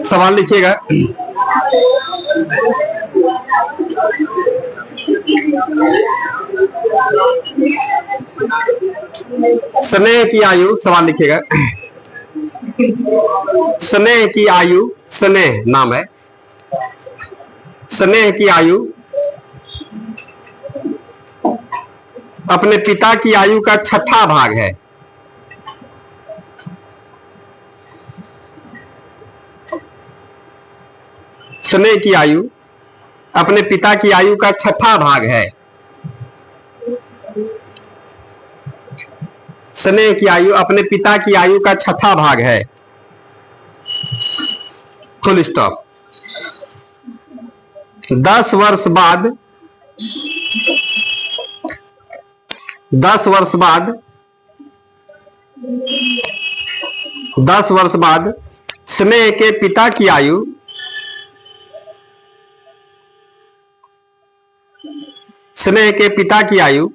सवाल लिखिएगा। स्नेह की आयु, सवाल लिखिएगा। स्नेह की आयु, स्नेह नाम है, स्नेह की आयु अपने पिता की आयु का छठा भाग है। स्नेह की आयु अपने पिता की आयु का छठा भाग है। स्नेह की आयु अपने पिता की आयु का छठा भाग है। Full stop. 10 वर्ष बाद 10 वर्ष बाद 10 वर्ष बाद स्नेह के पिता की आयु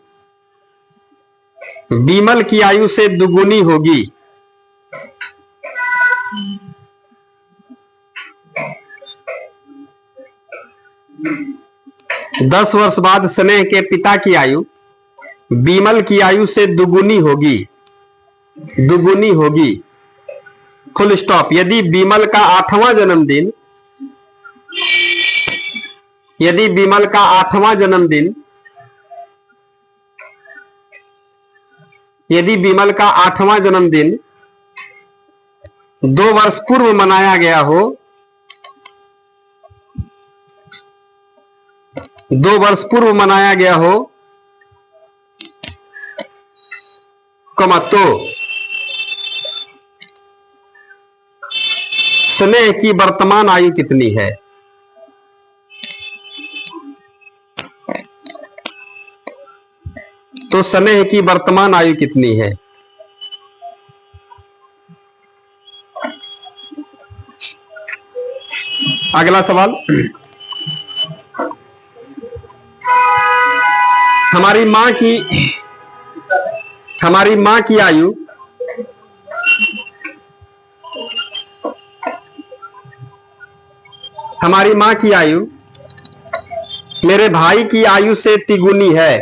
बीमल की आयु से दुगुनी होगी। 10 वर्ष बाद स्नेह के पिता की आयु बीमल की आयु से दुगुनी होगी। Full stop. यदि बीमल का 8वां जन्मदिन यदि बीमल का 8वां जन्मदिन 2 वर्ष पूर्व मनाया गया हो, 2 वर्ष पूर्व मनाया गया हो, तो स्नेह की वर्तमान आयु कितनी है? तो स्नेह की वर्तमान आयु कितनी है? अगला सवाल। हमारी मां की आयु मेरे भाई की आयु से तिगुनी है।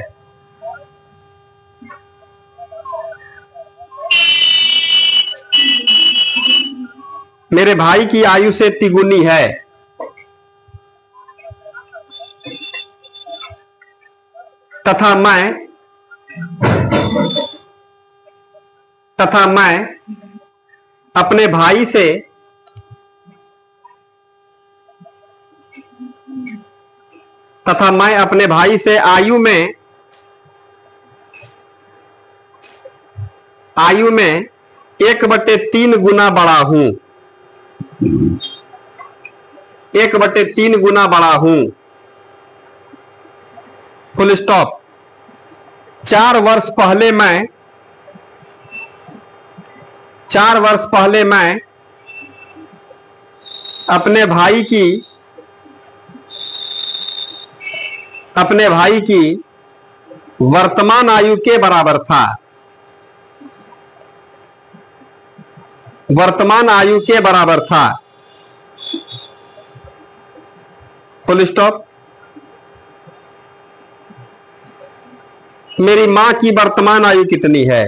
मेरे भाई की आयु से तिगुनी है तथा मैं अपने भाई से आयु में 1/3 गुना बड़ा हूं। 1/3 गुना बड़ा हूं। Full stop. 4 वर्ष पहले मैं अपने भाई की वर्तमान आयु के बराबर था। Full stop. मेरी मां की वर्तमान आयु कितनी है?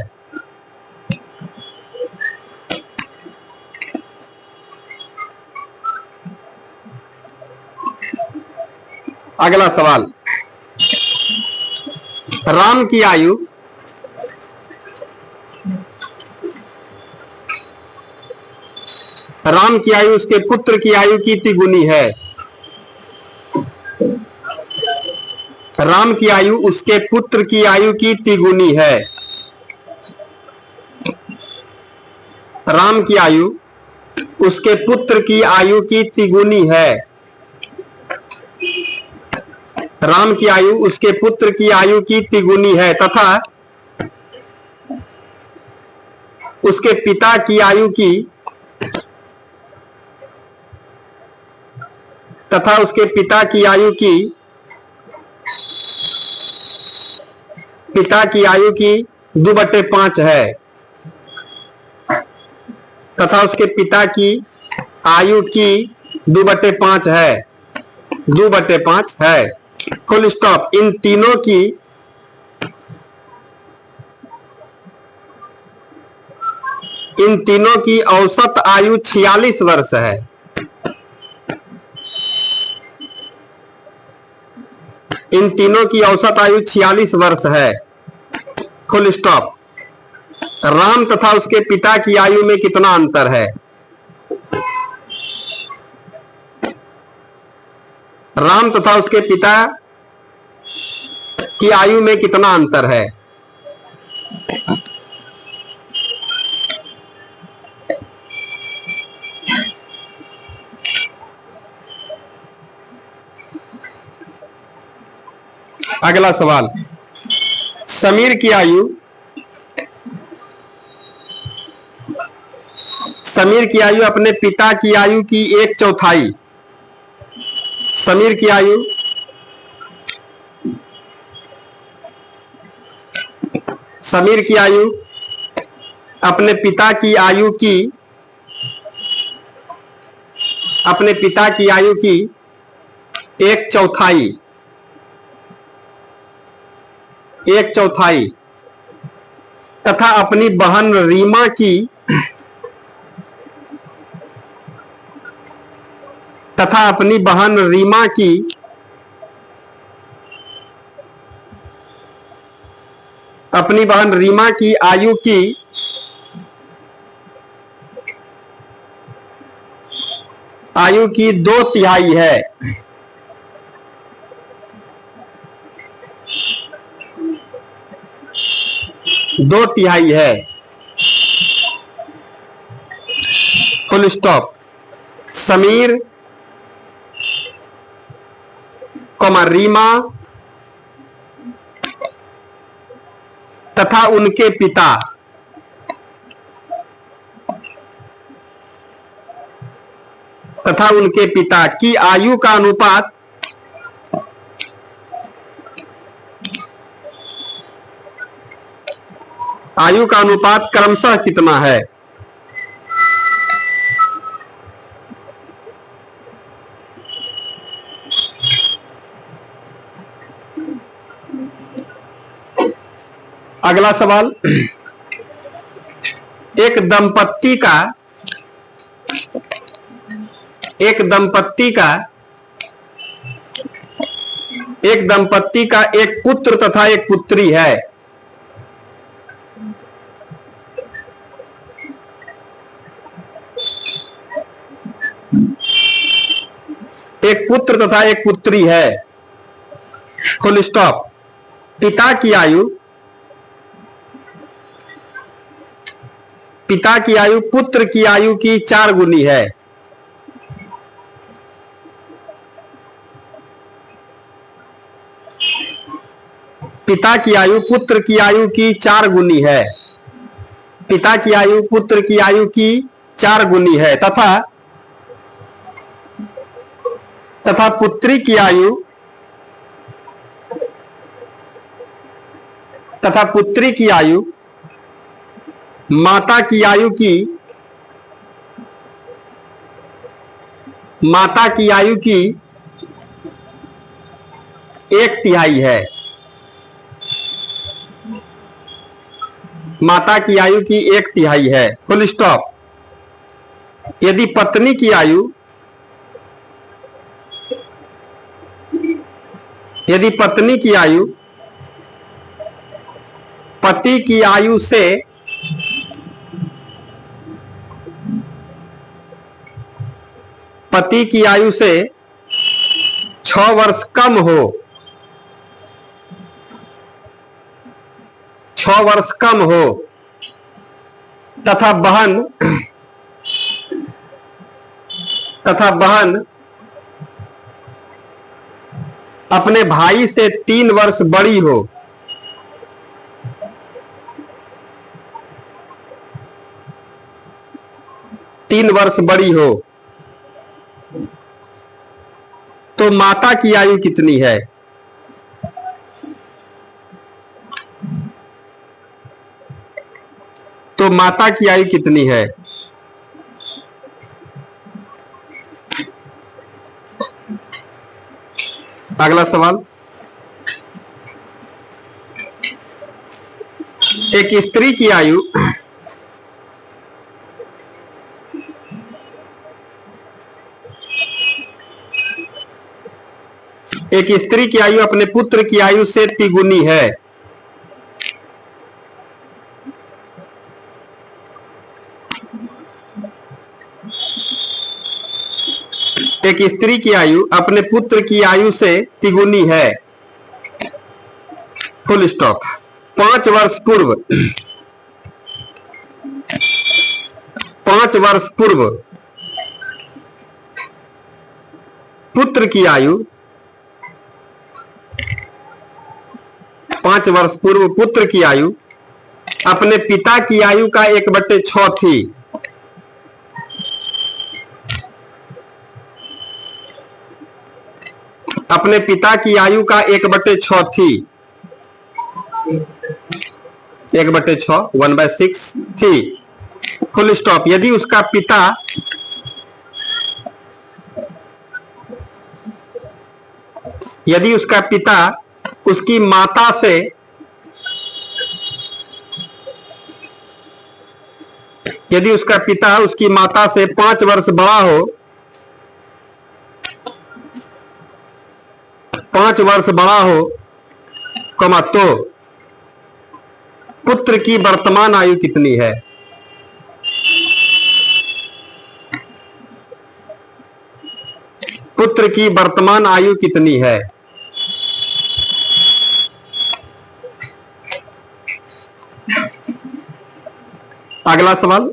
अगला सवाल। राम की आयु उसके पुत्र की आयु की तिगुनी है। राम की आयु उसके पुत्र की आयु की तिगुनी है। राम की आयु उसके पुत्र की आयु की तिगुनी है। राम की आयु उसके पुत्र की आयु की तिगुनी है तथा उसके पिता की आयु की 2/5 है। तथा उसके पिता की आयु की 2/5 है, 2/5 है। Full stop. इन तीनों की औसत आयु 46 वर्ष है। इन तीनों की औसत आयु 46 वर्ष है। Full stop. राम तथा उसके पिता की आयु में कितना अंतर है? राम तथा उसके पिता की आयु में कितना अंतर है? अगला सवाल। समीर की आयु अपने पिता की आयु की 1/4। समीर की आयु अपने पिता की आयु की 1/4 तथा अपनी बहन रीमा की 2/3 है। 2/3 है। Full stop. समीर रीमा तथा उनके पिता की आयु का अनुपात क्रमशः कितना है? अगला सवाल। एक दंपत्ति का एक पुत्र तथा एक पुत्री है। एक पुत्र तथा एक पुत्री है। Full stop. पिता की आयु पुत्र की आयु की 4 गुनी है। पिता की आयु पुत्र की आयु की 4 गुनी है। पिता की आयु पुत्र की आयु की 4 गुनी है तथा पुत्री की आयु माता की आयु की 1/3 है। माता की आयु की 1/3 है। Full stop. यदि पत्नी की आयु पति की आयु से 6 वर्ष कम हो, 6 वर्ष कम हो तथा बहन अपने भाई से 3 वर्ष बड़ी हो, 3 वर्ष बड़ी हो, तो माता की आयु कितनी है? तो माता की आयु कितनी है? अगला सवाल, एक स्त्री की आयु अपने पुत्र की आयु से तिगुनी है। एक स्त्री की आयु अपने पुत्र की आयु से तिगुनी है, फुल स्टॉप। 5 वर्ष पूर्व पुत्र की आयु 5 वर्ष पूर्व पुत्र की आयु अपने पिता की आयु का 1/6 थी। अपने पिता की आयु का 1/6 थी, 1/6 1/6 थी, फुल स्टॉप। यदि उसका पिता उसकी माता से यदि उसका पिता उसकी माता से 5 वर्ष बड़ा हो, 5 वर्ष बड़ा हो, तो पुत्र की वर्तमान आयु कितनी है? पुत्र की वर्तमान आयु कितनी है? अगला सवाल,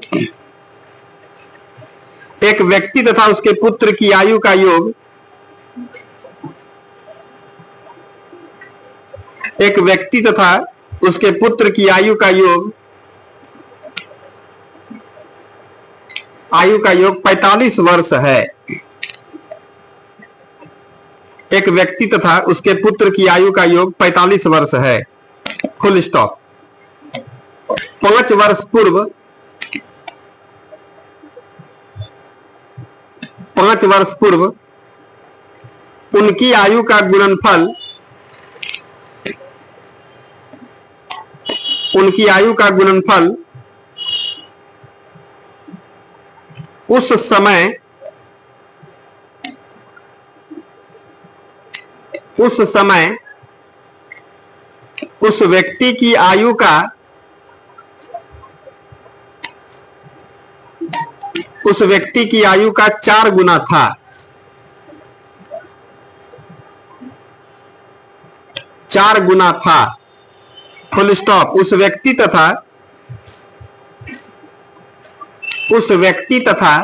एक व्यक्ति तथा उसके पुत्र की आयु का योग एक व्यक्ति तथा उसके पुत्र की आयु का योग 45 वर्ष है। एक व्यक्ति तथा उसके पुत्र की आयु का योग 45 वर्ष है, फुल स्टॉप। 5 वर्ष पूर्व उनकी आयु का गुणनफल उस समय उस व्यक्ति की आयु का 4 गुना था। 4 गुना था, फुल स्टॉप। उस व्यक्ति तथा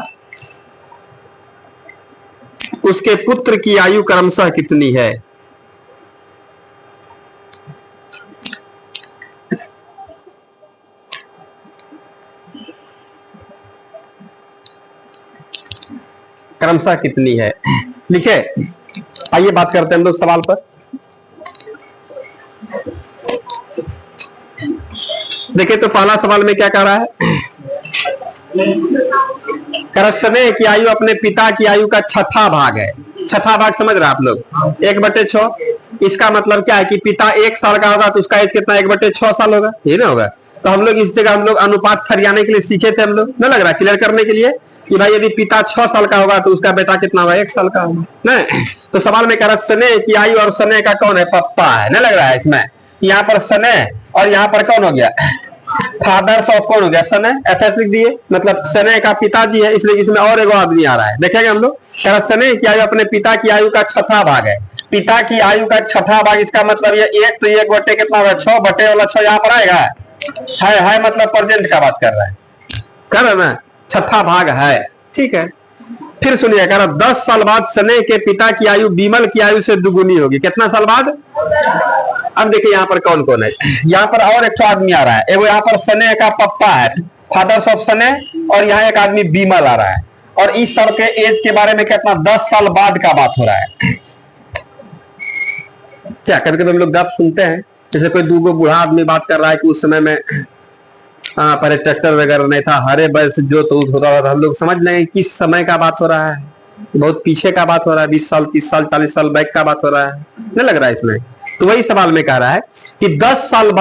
उसके पुत्र की आयु क्रमशः कितनी है? क्रमशः कितनी है, लिखे। आइए बात करते हैं हम लोग सवाल पर। देखिए तो पहला सवाल में क्या कह रहा है, करस्ने की आयु अपने पिता की आयु का 6वां भाग है। 6वां भाग समझ रहे हैं आप लोग? 1/6। इसका मतलब क्या है कि पिता 1 साल का होगा तो उसका एज कितना? 1/6 साल होगा, ये ना होगा? तो हम लोग इस जगह अनुपात खरियाने के लिए सीखे थे हम लोग, ना लग रहा क्लियर करने के लिए कि भाई यदि पिता 6 साल का होगा तो उसका बेटा कितना होगा? 1 साल का होगा ना। तो सवाल में कह रहा है सने की आयु, और सने का कौन है? पप्पा है, ना लग रहा है इसमें? यहाँ पर सने और यहाँ पर कौन हो गया? फादर्स ऑफ कौन हो गया? सने। एफएस लिख दिए, मतलब सने का पिताजी है, इसलिए इसमें और एक आदमी आ रहा है, देखेंगे हम लोग। कह रहा सने की आयु अपने पिता की आयु का 6वां भाग है। पिता की आयु का 6वां भाग, इसका मतलब ये 1 तो 1 बटे कितना होगा? 6 बटे वाला 6 यहाँ पर आएगा, है मतलब प्रेजेंट का बात कर रहा है, कर रहा ना? 6वां भाग है, ठीक है। फिर सुनिए, कह रहा 10 साल बाद सने के पिता की आयु बीमल की आयु से दुगुनी होगी। कितना साल बाद? अब देखिए यहाँ पर कौन कौन है। यहाँ पर और एक आदमी आ रहा है, एगो यहाँ पर सने का पप्पा है, फादर्स ऑफ सने, और यहाँ एक आदमी बीमल आ रहा है। और इस सब के एज के बारे में कितना? 10 साल बाद का बात हो रहा है। क्या करके हम लोग बात सुनते हैं, जैसे कोई दूगो बूढ़ा आदमी बात कर रहा है कि उस समय में पर ट्रैक्टर वगैरह नहीं था, हरे बैल से जो तो होता था। हम लोग समझ लेंगे किस समय का बात हो रहा है, बहुत पीछे का बात हो रहा है, 20 साल 30 साल 40 साल बैक का बात हो रहा है, नहीं लग रहा है इसमें। तो वही सवाल में कह रहा है कि 10 साल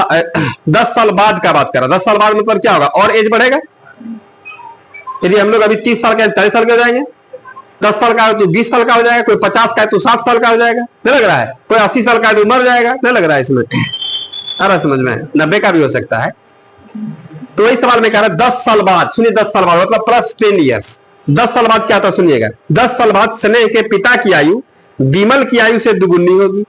10 साल बाद का बात कर रहा है। 10 साल बाद मतलब क्या होगा, और एज बढ़ेगा। यदि हम लोग अभी 30 साल के 40 साल के हो जाएंगे, 10 साल का है तो 20 साल का हो जाएगा, कोई 50 का है तो 60 साल का हो जाएगा, नहीं लग रहा है। कोई 80 साल का है तो मर जाएगा, नहीं लग रहा है इसमें। आ रहा समझ में, 90 का भी हो सकता है। तो वही सवाल में कह रहा है 10 साल बाद, सुनिए 10 साल बाद मतलब प्लस 10 ईयर्स। 10 साल बाद क्या था सुनिएगा, 10 साल बाद स्नेह के पिता की आयु बीमल की आयु से दुगुनी होगी।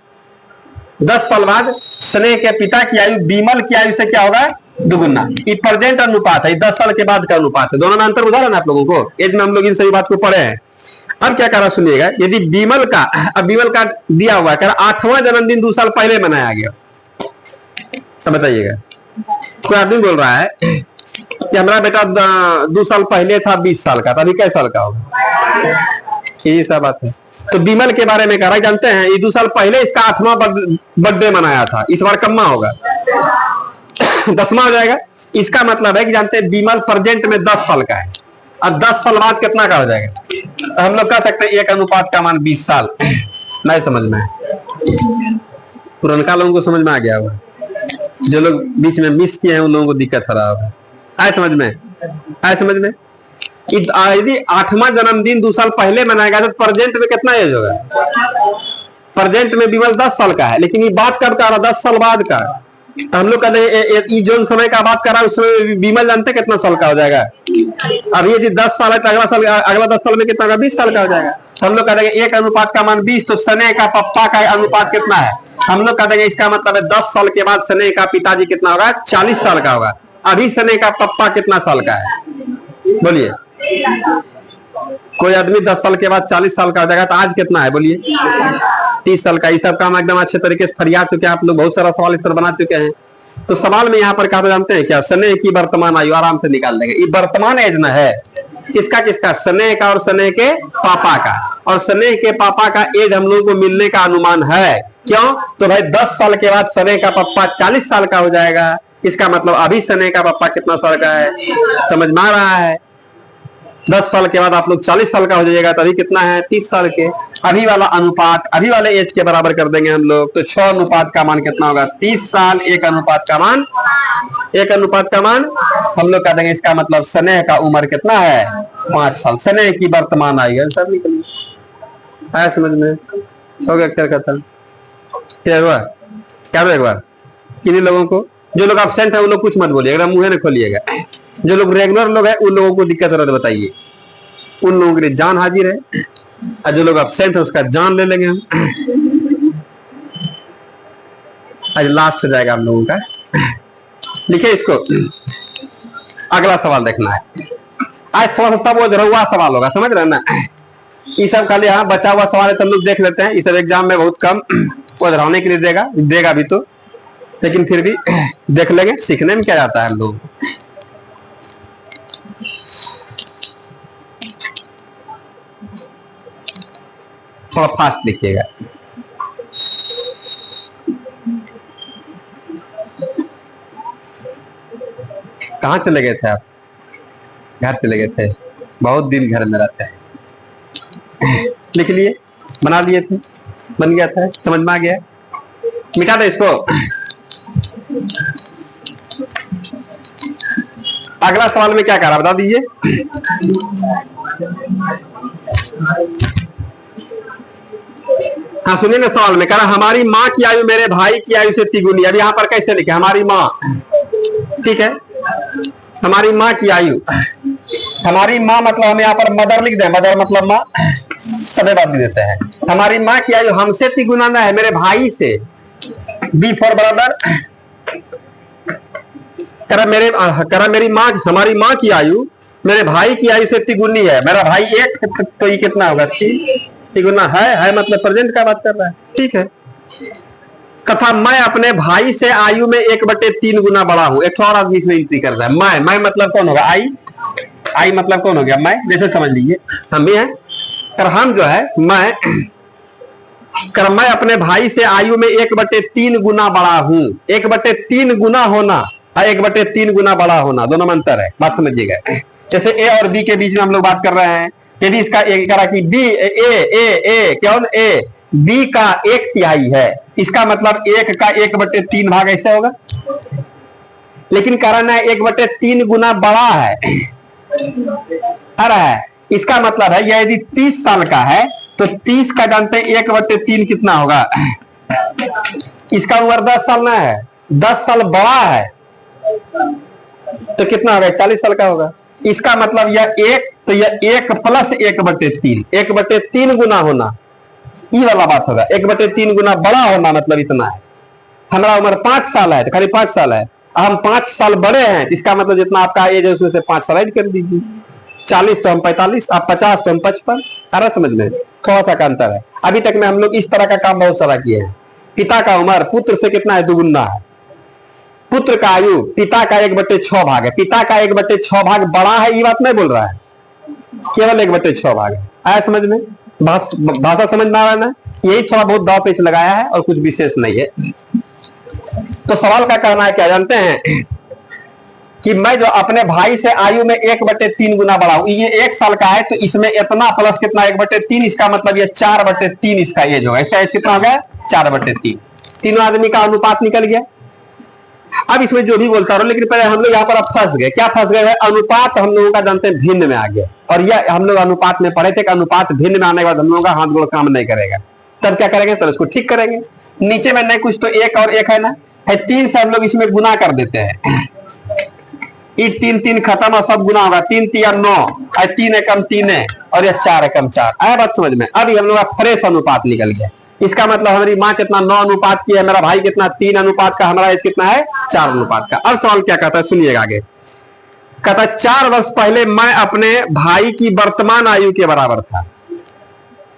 10 साल बाद स्नेह के पिता की आयु बीमल की आयु से क्या होगा, दुगुना। ये प्रेजेंट अनुपात है, 10 साल के बाद का अनुपात है। दोनों में अंतर बुझा रहा है ना आप लोगों को, एज में हम लोग इन सभी बात को पढ़े हैं। अब क्या कह रहा सुनिएगा, यदि बीमल का, अब बीमल का दिया हुआ है 8वां जन्मदिन 2 साल पहले मनाया गया, तो बताइएगा। कोई आदमी बोल रहा है कि हमारा बेटा 2 साल पहले था 20 साल का, तो अभी कैसे साल का होगा, यही सब बात है। तो बीमल के बारे में कह रहा है, जानते हैं ये 2 साल पहले इसका 8वां बर्थडे मनाया था, इस बार कम्मा होगा 10वां हो जाएगा। इसका मतलब है कि जानते हैं बीमल प्रेजेंट में 10 साल का है, अब 10 साल बाद कितना का हो जाएगा, तो हम लोग कह सकते हैं 1 अनुपात का मान 20 साल। नहीं समझ में, पुरनका लोगों को समझ में आ गया होगा, जो लोग बीच में मिस किए हैं उन लोगों को दिक्कत हो रहा होगा। आए समझ में, आए समझ में। यदि 8वां जन्मदिन 2 साल पहले मनाया गया तो प्रेजेंट में कितना एज होगा, प्रेजेंट में बीमल 10 साल का है, लेकिन ये बात करता रहा 10 साल बाद का। तो हम लोग कहते हैं जो समय का बात कर रहा है उसमें बीमल जानते कितना साल का हो जाएगा। अभी यदि 10 साल है तो अगला 10 साल में कितना होगा, 20 साल का हो जाएगा। तो हम लोग कहते हैं 1 अनुपात का मान 20, तो स्नेह का पप्पा का अनुपात कितना है, हम लोग कहते हैं इसका मतलब है 10 साल के बाद स्नेह का पिताजी कितना होगा, 40 साल का होगा। अभी स्नेह का पप्पा कितना साल का है, बोलिए। कोई आदमी 10 साल के बाद 40 साल का हो जाएगा, तो आज कितना है बोलिए, 30 साल का। ये सब काम एकदम अच्छे तरीके से फरियाद चुके हैं आप लोग, बहुत सारा सवाल इस पर बना चुके हैं। तो सवाल में यहाँ पर कहा जानते हैं क्या, स्नेह की वर्तमान आयु आराम से निकाल देंगे। ये वर्तमान एज में है किसका किसका, स्नेह का और स्नेह के पापा का। और स्नेह के पापा का एज हम लोगों को मिलने का अनुमान है, क्यों, तो भाई 10 साल के बाद स्नेह का पापा 40 साल का हो जाएगा। इसका मतलब अभी स्नेह का पापा कितना साल का है, समझ में आ रहा है। 10 साल के बाद आप लोग 40 साल का हो जाइएगा, तो अभी कितना है, 30 साल के। अभी वाला अनुपात अभी वाले एज के बराबर कर देंगे हम लोग, तो 6 अनुपात का मान कितना होगा, 30 साल। 1 अनुपात का मान, 1 अनुपात का मान हम लोग कह देंगे। इसका मतलब स्नेह का उम्र कितना है, 5 साल। स्नेह की वर्तमान आयु सब निकली है, समझ में हो गया। क्या कहता क्या हुआ, क्या हुआ एक बार किन्हीं लोगों को, जो लोग एब्सेंट है वो लोग कुछ मत बोलिए, एकदम मुंह न खोलिएगा। जो लोग रेगुलर लोग हैं उन लोगों को दिक्कत हो रहा है, बताइए। उन लोगों के लिए जान हाजिर है, और जो लोग एब्सेंट है उसका जान ले लेंगे हम। आज लास्ट हो जाएगा हम लोगों का, लिखिए इसको। अगला सवाल देखना है, आज थोड़ा सा सब रहुआ सवाल होगा, समझ रहे हैं ना। ये सब खाली यहाँ बचा हुआ सवाल है तो हम लोग देख लेते हैं। इस सब एग्जाम में बहुत कम दोहराने के लिए देगा भी तो, लेकिन फिर भी देख लेंगे, सीखने में क्या जाता है हम लोग। थोड़ा फास्ट लिखिएगा। कहाँ चले गए थे आप, घर चले गए थे, बहुत दिन घर में रहते हैं। लिख लिए, बना लिए थे, बन गया था, समझ में आ गया, मिटा दो इसको। अगला सवाल में क्या कह रहा बता दीजिए। हाँ सुनिए ना, सवाल में कह रहा हमारी माँ की आयु मेरे भाई की आयु से तिगुनी। अब यहाँ पर कैसे लिखे, हमारी माँ, ठीक है, हमारी माँ की आयु। हमारी माँ मतलब हम यहाँ पर मदर लिख दें, मदर मतलब माँ, सभी बात भी देते हैं। हमारी माँ की आयु हमसे तिगुना ना है, मेरे भाई से। बी फॉर ब्रदर, करा मेरी माँ, हमारी माँ की आयु मेरे भाई की आयु से तिगुनी है। मेरा भाई 1 तो ये कितना होगा, 3 तिगुना है मतलब प्रेजेंट का बात कर रहा है, ठीक है। तथा मैं अपने भाई से आयु में 1/3 गुना बड़ा हूं। एक और आदमी इसमें एंट्री कर रहा है, मैं मतलब कौन होगा, आई मतलब कौन हो गया, मैं, जैसे समझ लीजिए हम भी हैं। पर हम जो है मैं अपने भाई से आयु में 1/3 गुना बड़ा हूं। 1/3 गुना होना और 1/3 गुना बड़ा होना, दोनों में अंतर है, बात समझिएगा। जैसे ए और बी के बीच में हम लोग बात कर रहे हैं, यदि इसका एक करा कि बी ए कौन ए बी का 1/3 है, इसका मतलब 1 का 1/3 भाग ऐसे होगा। लेकिन कारण है 1/3 गुना बड़ा है, आ रहा है। इसका मतलब है यदि 30 साल का है तो 30 का जानते हैं 1/3 कितना होगा। इसका उम्र 10 साल ना है, 10 साल बड़ा है तो कितना होगा, 40 साल का होगा। इसका मतलब यह 1 तो यह 1 प्लस 1/3 1/3 गुना होना, ये वाला बात होगा। 1/3 गुना बड़ा होना मतलब इतना है। हमारा उम्र 5 साल है तो खाली 5 साल है, हम 5 साल बड़े हैं, इसका मतलब जितना आपका एज है उसमें से 5 साल ऐड कर दीजिए। 40 तो हम 45, आप 50 तो हम 55। आ रहा समझ में, थोड़ा सा का अंतर है। अभी तक में हम लोग इस तरह का काम बहुत सारा किए हैं। पिता का उम्र पुत्र से कितना है, दुगुना है। पुत्र का आयु पिता का 1/6 भाग है। पिता का 1/6 भाग बड़ा है, ये बात नहीं बोल रहा है, केवल 1/6 भाग है। आया समझ में, भाषा समझ में आ रहा है ना। यही थोड़ा बहुत दाव पेच लगाया है और कुछ विशेष नहीं है। तो सवाल का कहना है क्या जानते हैं कि मैं जो अपने भाई से आयु में 1/3 गुना बड़ा हूं, ये 1 साल का है तो इसमें इतना प्लस कितना 1/3, इसका मतलब ये 4/3 इसका एज होगा। इसका एज कितना हो गया, 4/3। तीनों आदमी का अनुपात निकल गया। अब इसमें जो भी बोलता रहो, लेकिन पहले हम लोग यहाँ पर अब फंस गए। क्या फंस गए, अनुपात हम लोगों का जानते हैं भिन्न में आ गया। और यह हम लोग अनुपात में पढ़े थे कि अनुपात भिन्न में आने के बाद हम लोगों का हाथ गोड़ काम नहीं करेगा। तब क्या करेंगे, तब उसको ठीक करेंगे। नीचे में नहीं कुछ तो 1 और 1 है ना, है 3 से हम लोग इसमें गुना कर देते हैं। ये 3 खत्म और सब गुना होगा। 3 3 9, 3 एकम 3 है और यह 4 एकम 4। आया बात समझ में। अभी हम लोग का फ्रेश अनुपात निकल गया। इसका मतलब हमारी माँ कितना 9 अनुपात की है, मेरा भाई कितना 3 अनुपात का, हमारा एज कितना है 4 अनुपात का। अब सवाल क्या कहता है, सुनिएगा आगे। कहता है 4 वर्ष पहले मैं अपने भाई की वर्तमान आयु के बराबर था।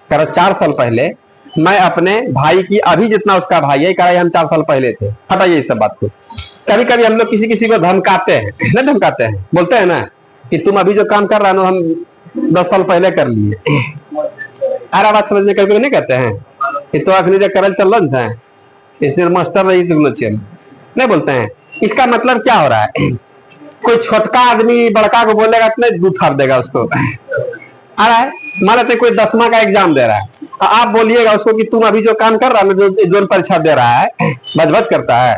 कह 4 साल पहले मैं अपने भाई की, अभी जितना उसका भाई है, कह हम 4 साल पहले थे। हटाइए इस सब बात को। कभी कभी हम लोग किसी किसी को धमकाते हैं, ना धमकाते हैं, बोलते हैं ना कि तुम अभी जो काम कर रहा हो हम 10 साल पहले कर लिए। अरे बात समझने कभी नहीं कहते हैं कि तो अखनी जो करल चल रहा है इसलिए मास्टर रही चल नहीं बोलते हैं। इसका मतलब क्या हो रहा है, कोई छोटका आदमी बड़का को बोलेगा तो नहीं दूध थाप देगा उसको। आ रहा है, मान लेते कोई 10वां का एग्जाम दे रहा है, आप बोलिएगा उसको कि तुम अभी जो काम कर रहा है, जो परीक्षा दे रहा है, बजबज करता है,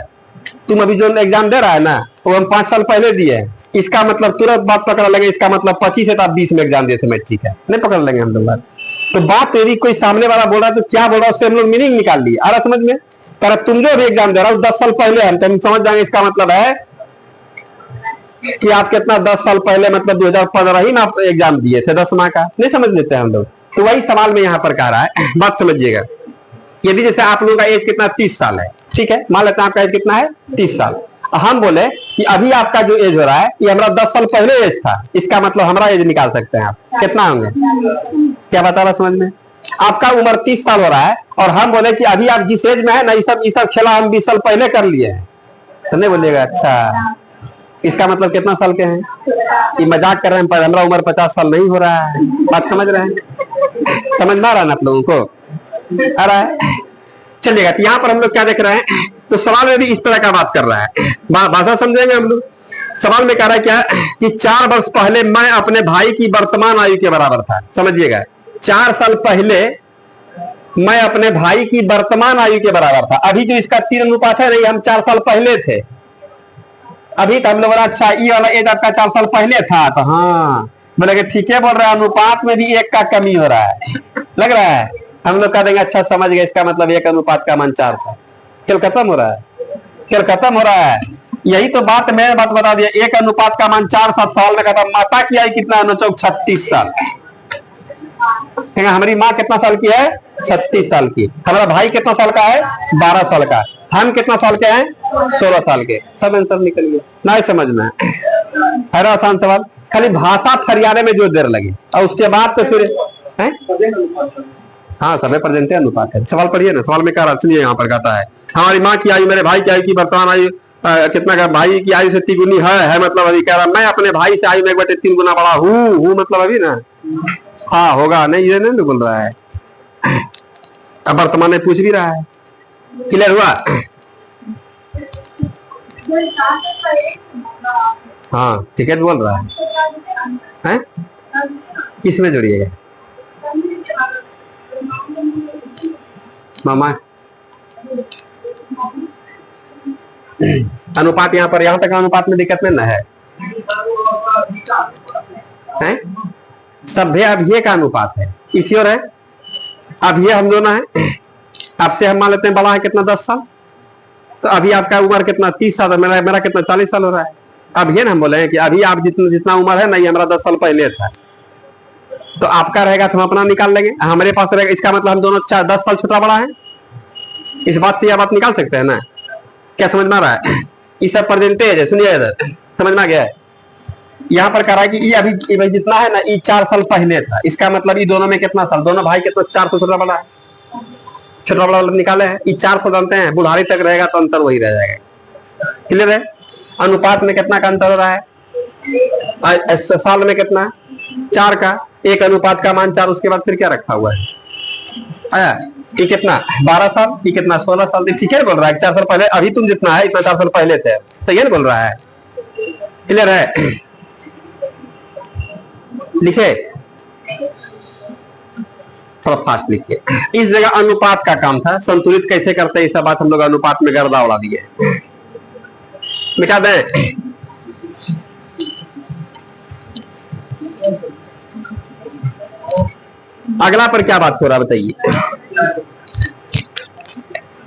तुम अभी जो एग्जाम दे रहा है ना वो हम 5 साल पहले दिए। इसका मतलब तुरंत बात पकड़ लेंगे, इसका मतलब 25 है तो आप 20 में एग्जाम दिए थे मैट्रिक है, नहीं पकड़ लेंगे हम लोग बात। तो बात यदि कोई सामने वाला बोल रहा है तो क्या बोल रहा है उससे हम लोग मीनिंग निकाल लिए। आ रहा समझ में, पर तुम जो भी एग्जाम दे रहा हो 10 साल पहले हम, तो हम समझ जाएंगे इसका मतलब है कि आप कितना 10 साल पहले मतलब 2015 ही में आप एग्जाम दिए थे 10वां का, नहीं समझ लेते हैं हम लोग। तो वही सवाल में यहाँ पर कह रहा है, बात समझिएगा। यदि जैसे आप लोगों का एज कितना 30 साल है, ठीक है, मान लेते हैं आपका एज कितना है 30 साल। हम बोले कि अभी आपका जो एज हो रहा है ये हमारा 10 साल पहले एज था, इसका मतलब हमारा एज निकाल सकते हैं आप, कितना होंगे, क्या बता रहा समझ में। आपका उम्र 30 साल हो रहा है और हम बोले कि अभी आप जिस एज में है ना ये सब खेला हम 20 साल पहले कर लिए हैं, तो नहीं बोलिएगा अच्छा इसका मतलब कितना साल के हैं, ये मजाक कर रहे हैं, पर हमारा उम्र 50 साल नहीं हो रहा है। बात समझ रहे हैं, समझ में आ रहा है ना आप लोगों को, आ रहा है। चलिएगा, तो यहाँ पर हम लोग क्या देख रहे हैं, तो सवाल में भी इस तरह का बात कर रहा है, भाषा समझेंगे हम लोग। सवाल में कह रहा है क्या कि 4 वर्ष पहले मैं अपने भाई की वर्तमान आयु के बराबर था। समझिएगा, 4 साल पहले मैं अपने भाई की वर्तमान आयु के बराबर था। अभी जो इसका 3 अनुपात है नहीं, हम 4 साल पहले थे। अभी तो हम लोग अच्छा ये वाला एज आपका 4 साल पहले था, तो हाँ बोले कि ठीक है बोल रहा है, अनुपात में भी 1 का कमी हो रहा है, लग रहा है। हम लोग कह देंगे अच्छा समझ गए, इसका मतलब 1 अनुपात का मान 4 था। खेल खत्म हो रहा है, खेल खत्म हो रहा है। यही तो बात मैंने बात बता दिया, 1 अनुपात का मान 4 साल में कहता। माता की आयु कितना है, 36 साल। हमारी माँ कितना साल की है, 36 साल की। हमारा भाई कितना साल का है, 12 साल का। हम कितना साल के हैं, 16 साल के। सब आंसर निकल गया, नहीं समझ में है आसान सवाल, खाली भाषा फरियाने में जो देर लगी और उसके बाद तो फिर है? हाँ सभी प्रेजेंट अनुपात है। सवाल पढ़िए ना, सवाल में क्या रहा सुनिए, यहाँ पर कहता है हमारी माँ की आयु मेरे भाई की आयु की वर्तमान आयु कितना का, भाई की आयु से 3 गुनी है मतलब अभी कह रहा मैं अपने भाई से आयु में 1/3 गुना बड़ा हूँ मतलब अभी ना, हाँ होगा नहीं, ये नहीं बोल रहा है, अब वर्तमान में पूछ भी रहा है। क्लियर हुआ, हाँ ठीक है बोल रहा है, किस में जोड़िएगा मामा? अनुपात यहाँ पर, यहाँ तक अनुपात में दिक्कत नहीं ना है? सभ्य अभिय का अनुपात है, इसी और है अभिय हम दोनों है। आपसे हम मान लेते हैं बड़ा है कितना 10 साल, तो अभी आपका उम्र कितना 30 साल, मेरा कितना 40 साल हो रहा है। अभी ना हम बोले हैं कि अभी आप जितना उम्र है ना, ये हमारा 10 साल पहले था, तो आपका रहेगा तो हम अपना निकाल लेंगे, हमारे पास रहेगा। इसका मतलब हम दोनों 10 साल छोटा बड़ा है। इस बात से यह बात निकाल सकते हैं ना? क्या समझ में आ रहा है? ये सब परसेंटेज है, सुनिए इधर, समझ में आ गया है? यहाँ पर कह रहा है कि ये अभी जितना है ना, ये 4 साल पहले था। इसका मतलब ये दोनों में कितना साल, दोनों भाई कितना 4 साल छोटा बड़ा है, छोटा बड़ा निकाले हैं। ये 4 साल जानते हैं, बुढ़ारी तक रहेगा तो अंतर वही रह जाएगा। क्लियर है? अनुपात में कितना का अंतर हो रहा है? साल में कितना? 4 का। एक अनुपात का मान 4, उसके बाद फिर क्या रखा हुआ है आया? ये कितना 12 साल, ये कितना 16 साल। ठीक है बोल रहा है 4 साल पहले, अभी तुम जितना है इतना 4 साल पहले थे, तो ये बोल रहा है। क्लियर है? लिखे, थोड़ा फास्ट लिखिए। इस जगह अनुपात का काम था, संतुलित कैसे करते हैं, ये सब बात हम लोग अनुपात में गर्दा उड़ा दिए, मिटा दें। अगला पर क्या बात हो रहा है बताइए?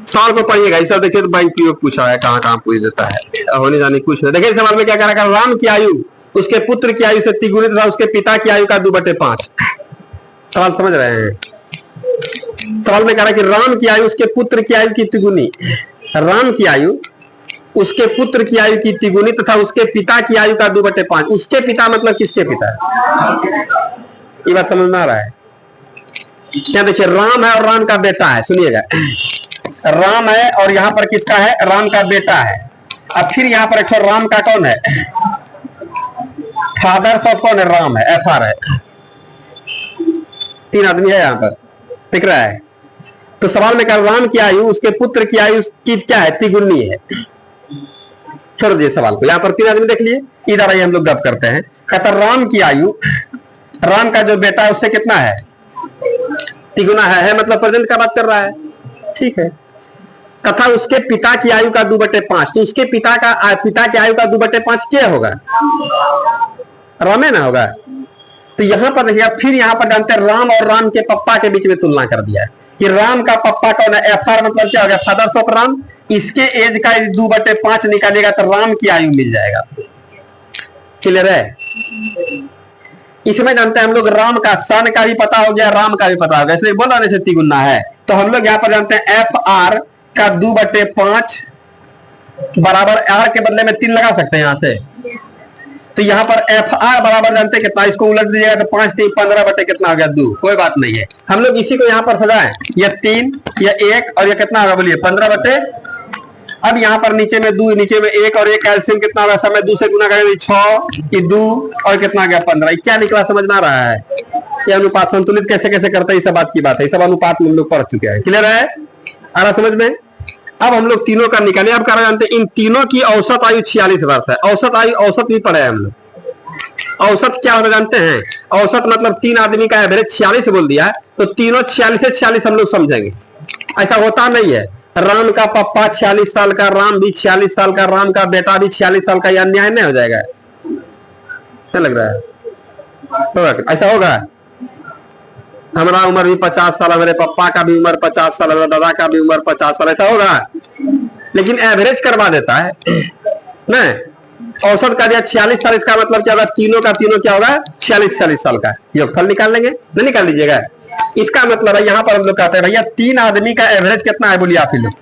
सवाल को पढ़िएगा, इस देखिए तो बैंक की पूछा है, कहां कहां पूछ देता है, होने जाने कुछ नहीं। देखिए सवाल में क्या कह रहा है? राम की आयु उसके पुत्र की आयु से तिगुनी तथा उसके पिता की आयु का 2/5। सवाल समझ रहे हैं? सवाल में कह रहा है कि राम की आयु उसके पुत्र की आयु की तिगुनी, राम की आयु उसके पुत्र की आयु की तिगुनी तथा उसके पिता की आयु का 2/5। उसके पिता मतलब किसके पिता? ये बात समझ में आ रहा है क्या? देखिए राम है और राम का बेटा है, सुनिएगा, राम है और यहाँ पर किसका है? राम का बेटा है। अब फिर यहाँ पर एक राम का कौन है? फादर ऑफ कौन है? राम है, एफआर है। 3 आदमी है यहाँ पर, दिख रहा है? तो सवाल में कहा राम की आयु उसके पुत्र की आयु की क्या है? तिगुनी है। छोड़ दिए सवाल को, यहाँ पर 3 आदमी देख लिए। इधर आइए हम लोग गप करते हैं। कहता राम की आयु, राम का जो बेटा है उससे कितना है? तिगुना है मतलब प्रेजेंट का बात कर रहा है, ठीक है। तथा उसके पिता की आयु का 2/5। तो उसके पिता की आयु का 2/5 क्या होगा? रामे ना होगा। तो यहां पर देखिए, फिर यहां पर जानते हैं राम और राम के पप्पा के बीच में तुलना कर दिया है कि राम का पप्पा कौन है? एफआर मतलब क्या हो गया? Fathers of Ram. इसके एज का 2/5 निकालेगा तो राम की आयु मिल जाएगा। क्लियर है? इसमें जानते हैं हम लोग राम का सन का भी पता हो गया, राम का भी पता हो गया, इसलिए बोला नहीं से तिगुना है। तो हम लोग यहाँ पर जानते हैं एफ आर का 2/5 बराबर आर के बदले में 3 लगा सकते हैं यहाँ से। तो यहाँ पर एफ आर बराबर जानते हैं कितना? इसको उलट दीजिएगा तो 5 3 15 बटे कितना हो गया? 2। कोई बात नहीं है, हम लोग इसी को यहाँ पर सजाएं, ये 3 ये 1 और ये कितना होगा बोलिए? 15 बटे। अब यहाँ पर नीचे में 2, नीचे में 1 और 1 कैल्शियम कितना होगा? समय 2 से गुना करेंगे 6, ये 2 और कितना गया? 15। क्या निकला? समझ में आ रहा है? ये अनुपात संतुलित कैसे कैसे करते हैं, ये सब बात की बात है, ये सब अनुपात में हम लोग पढ़ चुके हैं। क्लियर है? आ रहा समझ में? अब हम लोग तीनों का निकाले। अब क्या जानते हैं? इन तीनों की औसत आयु 46 वर्ष है। औसत आयु, औसत भी पढ़े हम लोग। औसत क्या होता जानते हैं? औसत मतलब 3 आदमी का एवरेज 46 बोल दिया, तो तीनों 46 से 46 हम लोग समझेंगे। ऐसा होता नहीं है राम का पप्पा 46 साल का, राम भी 46 साल का, राम का बेटा भी 46 साल का, यह अन्याय नहीं हो जाएगा? क्या लग रहा है? होगा? ऐसा होगा? हमारा उम्र भी 50 साल, मेरे पप्पा का भी उम्र 50 साल, मेरे दादा का भी उम्र 50 साल, ऐसा होगा? लेकिन एवरेज करवा देता है नहीं। औसत का दिया 46 साल, इसका मतलब क्या होगा? तीनों का तीनों क्या होगा? 46 साल का। योगफल निकाल लेंगे, नहीं निकाल लीजिएगा? इसका मतलब है यहाँ पर हम लोग कहते हैं भैया 3 आदमी का एवरेज कितना है बोलिए आप ही लोग,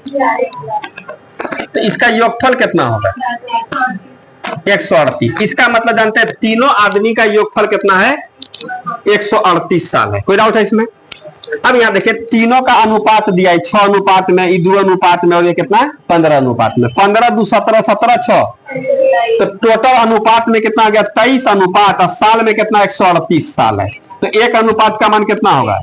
तो इसका योगफल कितना होगा? 138। इसका मतलब जानते हैं तीनों आदमी का योगफल कितना है? 138 साल है। कोई डाउट है इसमें? अब यहाँ देखिए तीनों का अनुपात दिया है 6 अनुपात में, 2 अनुपात में और ये कितना है? 15 अनुपात में। 15 2 17 17 6, तो टोटल अनुपात में कितना आ गया? 23 अनुपात। और साल में कितना? 138 साल है। तो 1 अनुपात का मान कितना होगा?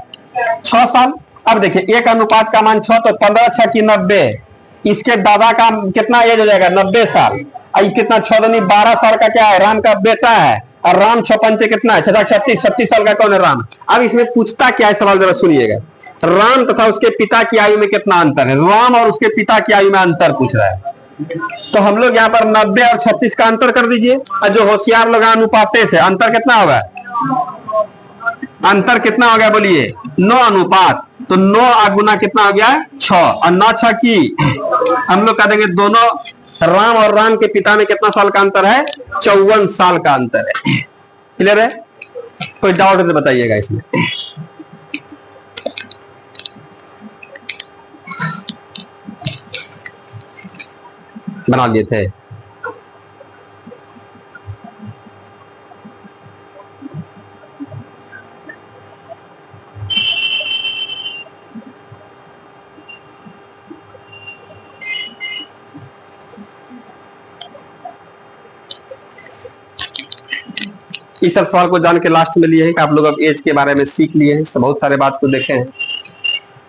6 साल। अब देखिए 1 अनुपात का मान 6, तो 15 6 की 90। इसके दादा का कितना एज हो जाएगा? 90 साल। कितना? 6 दूनी 12 साल का क्या है? राम का बेटा है। और राम 6 पंचे कितना है, 36, 36 साल का कौन है, राम। अब इसमें पूछता क्या है सवाल, जरा सुनिएगा। राम तथा उसके पिता की आयु में कितना अंतर है, राम और उसके पिता की आयु में अंतर पूछ रहा है। तो हम लोग यहाँ पर 90 और 36 का अंतर कर दीजिए, और जो होशियार लोग अनुपाते से अंतर कितना होगा, अंतर कितना हो गया बोलिए, 9 अनुपात। तो 9 गुना कितना हो गया, 6, और 9 6 की हम लोग कह देंगे दोनों राम और राम के पिता में कितना साल का अंतर है, 54 साल का अंतर है। क्लियर है, कोई डाउट है तो बताइएगा इसमें। बना लिए थे। इस सब सवाल को जान के लास्ट में लिए है कि आप लोग अब एज के बारे में सीख लिए हैं, बहुत सारे बात को देखे हैं।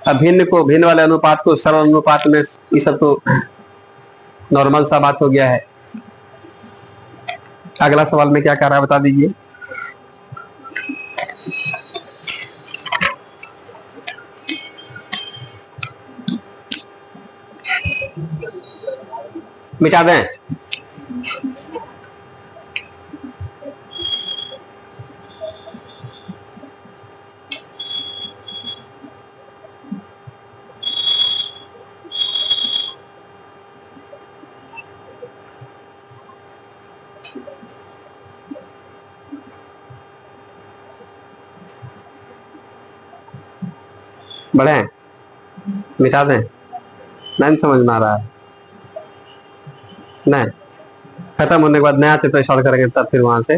अब भिन्न को भिन्न वाले अनुपात को सरल अनुपात में, ये सब तो नॉर्मल सा बात हो गया है। अगला सवाल में क्या कर रहा है बता दीजिए। मिटा दें, बढ़े, मिटा दें, नहीं समझ में आ रहा है, नहीं खत्म होने के बाद नया चैप्टर स्टार्ट करेंगे, तब फिर वहां से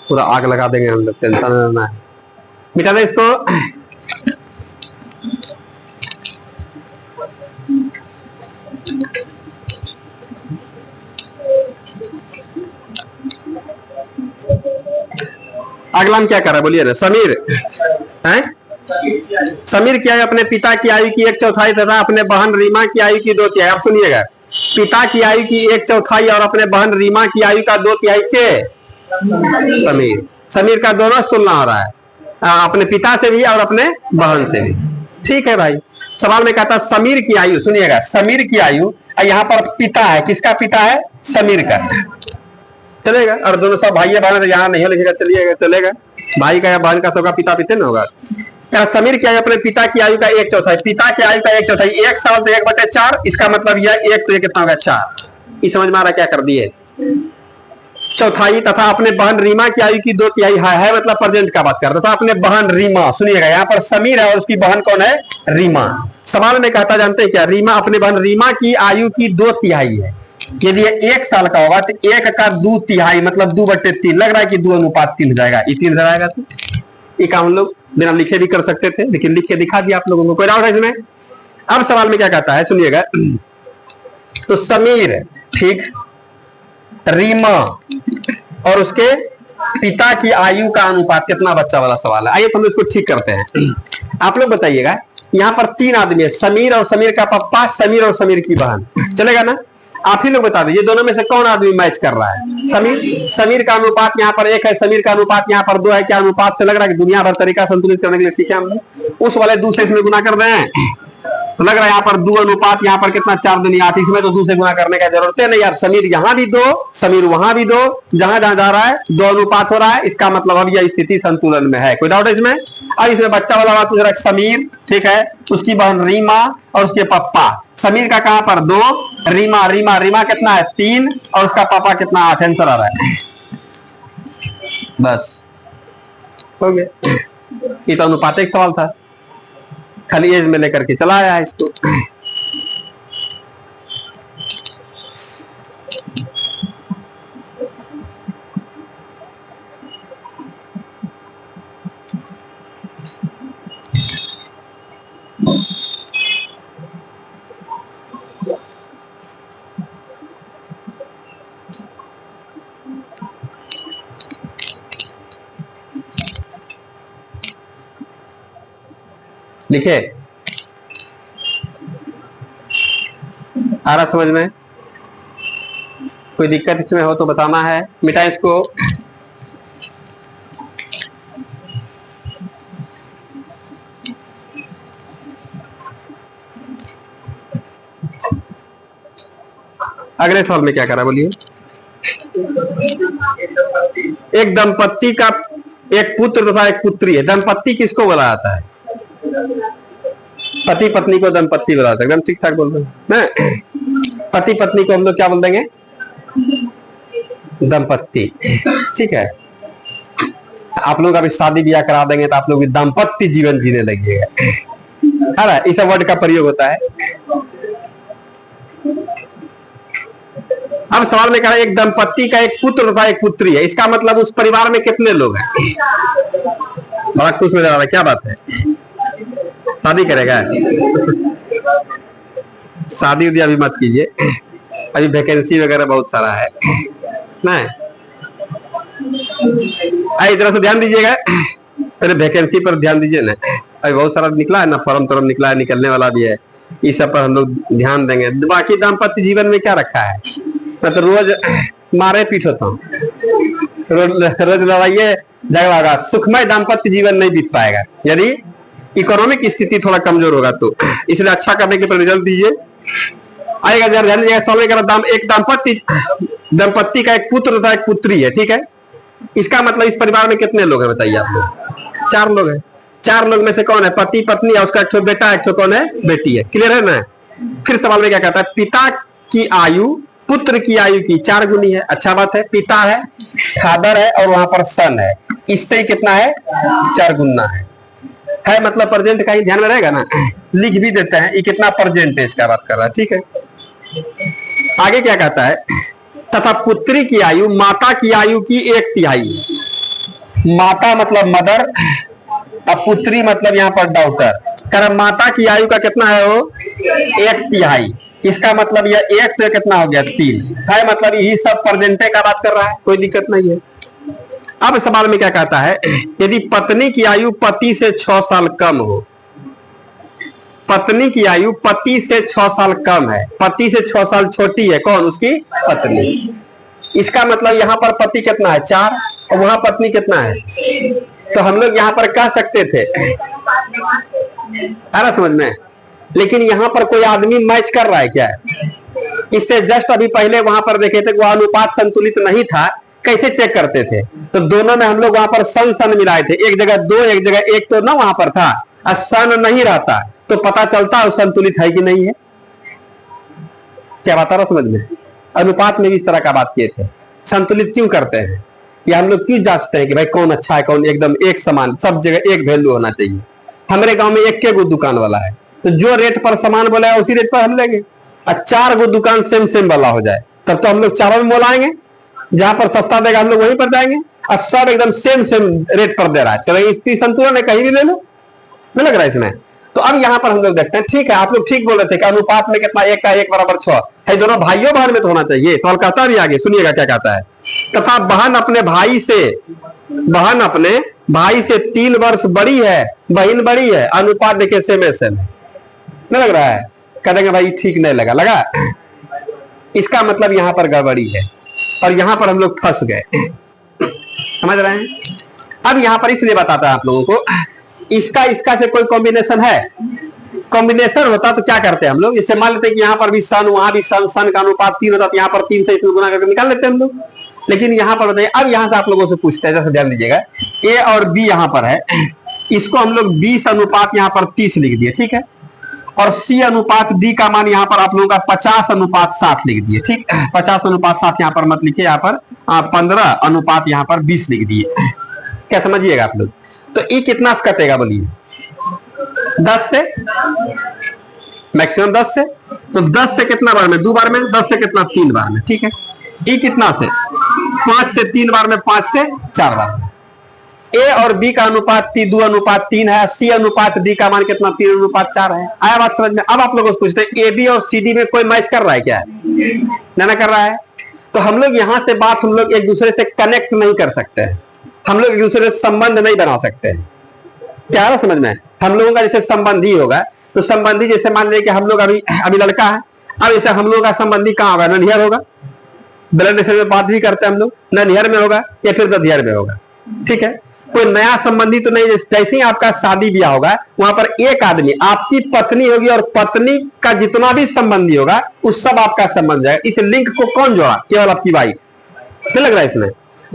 पूरा आग लगा देंगे हम लोग, टेंशन लेना है। मिटा दें इसको। अगला हम क्या कर रहा है बोलिए ना, समीर है। समीर क्या है, अपने पिता की आयु की 1/4 तथा अपने बहन रीमा की आयु की 2/3। आप सुनिएगा, पिता की आयु की 1/4 और अपने बहन रीमा की आयु का 2/3 के समीर। समीर का दोनों तुलना हो रहा है, अपने पिता से भी और अपने बहन से भी। ठीक है भाई, सवाल में कहता समीर की आयु, सुनिएगा समीर की आयु, यहाँ पर पिता है, किसका पिता है, समीर का, चलेगा। और दोनों सब भाई बहन यहाँ नहीं लिखेगा, चलिएगा चलेगा, भाई का या बहन का सबका पिता पिता ना होगा। समीर की आयु अपने पिता की आयु का 1/4, पिता की आयु का 1/4, 1 साल तो 1/4, इसका मतलब यह 1 तो ये कितना होगा 4। ये समझ में आ रहा क्या कर दिए, चौथाई तथा अपने बहन रीमा की आयु की 2/3 है मतलब प्रेजेंट का बात करता था। अपने बहन रीमा, सुनिएगा यहाँ पर समीर है और उसकी बहन कौन है, रीमा। सवाल में कहता जानते हैं क्या, रीमा अपने बहन रीमा की आयु की 2/3 है। यदि 1 साल का होगा तो 1 का 2/3 मतलब 2/3, लग रहा है कि 2 अनुपात 3 हो जाएगा, ये 3 जाएगा। तो ये काम हम लोग बिना लिखे भी कर सकते थे, लेकिन लिख के दिखा दिया आप लोगों को, कोई डाउट है इसमें। अब सवाल में क्या कहता है सुनिएगा, तो समीर ठीक, रीमा और उसके पिता की आयु का अनुपात कितना, बच्चा वाला सवाल है। आइए तो हम इसको ठीक करते हैं। आप लोग बताइएगा, यहाँ पर 3 आदमी है, समीर और समीर का पापा, समीर और समीर की बहन, चलेगा ना। आप ही लोग बता दीजिए दोनों में से कौन आदमी मैच कर रहा है। समीर का अनुपात यहाँ पर 1 है, समीर का अनुपात यहाँ पर 2 है। क्या अनुपात से लग रहा है कि दुनिया भर तरीका संतुलित करने के लिए सीखे हम लोग, उस वाले 2 से इसमें गुना कर रहे हैं, तो लग रहा है यहाँ पर 2 अनुपात, यहाँ पर कितना 4 दूनी 8, इसमें तो 2 से गुना करने का जरूरत है नहीं यार। समीर यहाँ भी 2, समीर वहां भी 2, जहां जहां जा रहा है 2 अनुपात हो रहा है, इसका मतलब अब यह स्थिति संतुलन में है। कोई डाउट है इसमें। अब इसमें बच्चा वाला बात पूछ रहा है, समीर ठीक है, उसकी बहन रीमा और उसके पापा। समीर का कहां पर 2, रीमा रीमा रीमा कितना है 3 और उसका पापा कितना 8, आंसर आ रहा है। बस हो गया, ये तो अनुपात एक सवाल था, खाली एज में लेकर के चला आया है इसको। लिखे, आ रहा समझ में, कोई दिक्कत इसमें हो तो बताना है। मिटा इसको। अगले सवाल में क्या करा बोलिए। एक दंपत्ति का एक पुत्र तथा एक पुत्री है। दंपत्ति किसको बोला जाता है? पति पत्नी को दंपत्ति बोला जाता है। एकदम ठीक ठाक बोल रहे हैं। पति पत्नी को हम लोग क्या बोल देंगे? दंपत्ति। ठीक है। आप लोग अभी शादी ब्याह करा देंगे तो आप लोग दाम्पत्य जीवन जीने लगिएगा, है ना? इस वर्ड का प्रयोग होता है। अब सवाल में कहा एक दंपत्ति का एक पुत्र तथा एक पुत्री है। इसका मतलब उस परिवार में कितने लोग हैं? बड़ा खुश हो जा रहा है, क्या बात है? शादी करेगा? शादी उदी अभी मत कीजिए, अभी वैकेंसी वगैरह बहुत सारा है ना। इस तरह से ध्यान दीजिएगा, पहले वैकेंसी पर ध्यान दीजिए ना। अभी बहुत सारा निकला है ना, फॉर्म तुरंत निकला है, निकलने वाला भी है। इस सब पर हम लोग ध्यान देंगे। बाकी दाम्पत्य जीवन में क्या रखा है? मैं तो रोज मारे पीट होता हूँ, रोज लड़ाइए झगड़ा होगा। सुखमय दाम्पत्य जीवन नहीं बीत पाएगा यदि इकोनॉमिक स्थिति थोड़ा कमजोर होगा तो। इसलिए अच्छा करने के पर रिजल्ट दीजिए। आएगा जरा ध्यान दीजिएगा। सवाल एक दंपत्ति का एक पुत्र तथा एक पुत्री है। ठीक है। इसका मतलब इस परिवार में कितने लोग हैं बताइए आप लोग? 4 लोग हैं। 4 लोग में से कौन है? पति पत्नी है, उसका एक तो बेटा, एक तो कौन है? बेटी है। क्लियर है ना? फिर सवाल में क्या कहता है? पिता की आयु पुत्र की आयु की 4 गुनी है। अच्छा बात है। पिता है, फादर है और वहां पर सन है। इससे कितना है? 4 गुना है। मतलब प्रेजेंट का ही ध्यान में रहेगा ना, लिख भी देते हैं। ये कितना परसेंटेज का बात कर रहा है। ठीक है। आगे क्या कहता है? तथा पुत्री की आयु माता की आयु की 1/3। माता मतलब मदर और पुत्री मतलब यहाँ पर डॉटर। कारण माता की आयु का कितना है? वो 1/3। इसका मतलब यह 1 तो कितना हो गया? 3 है। मतलब यही सब परसेंटेज का बात कर रहा है, कोई दिक्कत नहीं है। अब सवाल में क्या कहता है? यदि पत्नी की आयु पति से 6 साल कम हो, पत्नी की आयु पति से 6 साल कम है, पति से 6 साल छोटी है, कौन? उसकी पत्नी। इसका मतलब यहाँ पर पति कितना है? 4 और वहां पत्नी कितना है? तो हम लोग यहाँ पर कह सकते थे, आ रहा समझ में? लेकिन यहाँ पर कोई आदमी मैच कर रहा है क्या? इससे जस्ट अभी पहले वहां पर देखे थे वो अनुपात संतुलित नहीं था। कैसे चेक करते थे? तो दोनों में हम लोग वहां पर सन मिलाए थे। एक जगह 2, एक जगह 1 तो ना वहां पर था, और सन नहीं रहता तो पता चलता है संतुलित है कि नहीं है। क्या बात आ रहा समझ में? अनुपात में भी इस तरह का बात किए थे। संतुलित क्यों करते हैं या हम लोग क्यों जांचते हैं कि भाई कौन अच्छा है, कौन एकदम एक समान, सब जगह एक वैल्यू होना चाहिए। हमारे गांव में 1 गो दुकान वाला है, तो जो रेट पर सामान बोला है उसी रेट पर हम लेंगे। और 4 गो दुकान सेम वाला हो जाए तब तो हम लोग चारों में मोलाएंगे। जहां पर सस्ता देगा हम लोग वहीं पर जाएंगे, और सब एकदम सेम रेट पर दे रहा है तो इसकी संतुलन है, कहीं भी ले लो। नहीं लग रहा है इसमें? तो अब यहाँ पर हम लोग देखते हैं। ठीक है, आप लोग ठीक बोल रहे थे कि अनुपात में कितना? 1 का 1 बराबर 6 है। दोनों भाइयों बहन में तो होना चाहिए। सवाल कहता भी आगे, सुनिएगा क्या कहता है। तथा बहन अपने भाई से 3 वर्ष बड़ी है, बहन बड़ी है, अनुपात देखिए सेम है। नहीं लग रहा है? कह देंगे भाई ठीक नहीं लगा। इसका मतलब यहाँ पर गड़बड़ी है और यहाँ पर हम लोग फंस गए। समझ रहे हैं? अब यहाँ पर इसलिए बताता है आप लोगों को, इसका से कोई कॉम्बिनेशन है? कॉम्बिनेशन होता तो क्या करते हैं हम लोग? इससे मान लेते हैं कि यहाँ पर भी सन, वहां भी सन का अनुपात 3 होता तो यहाँ पर 3 से इसमें गुना करके निकाल लेते हैं हम लोग। लेकिन यहाँ पर बताइए, अब यहाँ से आप लोगों से पूछते हैं, जैसे ध्यान दीजिएगा। ए और बी यहाँ पर है, इसको हम लोग 20 अनुपात यहाँ पर 30 लिख दिए। ठीक है। और सी अनुपात डी का मान यहाँ पर आप लोगों का 50 अनुपात 60 लिख दिए। ठीक, 50 अनुपात 60 यहाँ पर मत लिखिए, यहाँ पर 15 अनुपात यहाँ पर 20 लिख दिए। क्या समझिएगा आप लोग? तो ये कितना से कटेगा बोलिए? 10 से, मैक्सिमम 10 से। तो 10 से कितना बार में? 2 बार में। 10 से कितना? 3 बार में। ठीक है। ये कितना से? 5 से 3 बार में, 5 से 4 बार में। ए और बी का अनुपात 2 अनुपात 3 है। सी अनुपात डी का मान कितना? 3 अनुपात 4 है। आया बात समझ में? अब आप लोगों से पूछते हैं, ए बी और सी डी में कोई मैच कर रहा है क्या? ना कर रहा है। तो हम लोग यहां से बात हम लोग एक दूसरे से कनेक्ट नहीं कर सकते हैं, हम लोग एक दूसरे से संबंध नहीं बना सकते हैं। क्या है समझ में? हम लोगों का जैसे संबंधी होगा, तो संबंधी जैसे मान लिया कि हम लोग अभी लड़का है, अब जैसे हम लोगों का संबंधी कहाँ होगा? ननिहार होगा। ब्लड रिलेशन में बात भी करते हैं हम लोग, ननिहार में होगा या फिर दधियार में होगा। ठीक है। कोई नया संबंधी तो नहीं। जैसे ही आपका शादी ब्याह होगा वहां पर एक आदमी आपकी पत्नी होगी और पत्नी का जितना भी संबंधी होगा उस सब आपका संबंध जाएगा। इस लिंक को कौन जोड़ा? केवल आपकी वाइफ। नहीं लग रहा है इसमें?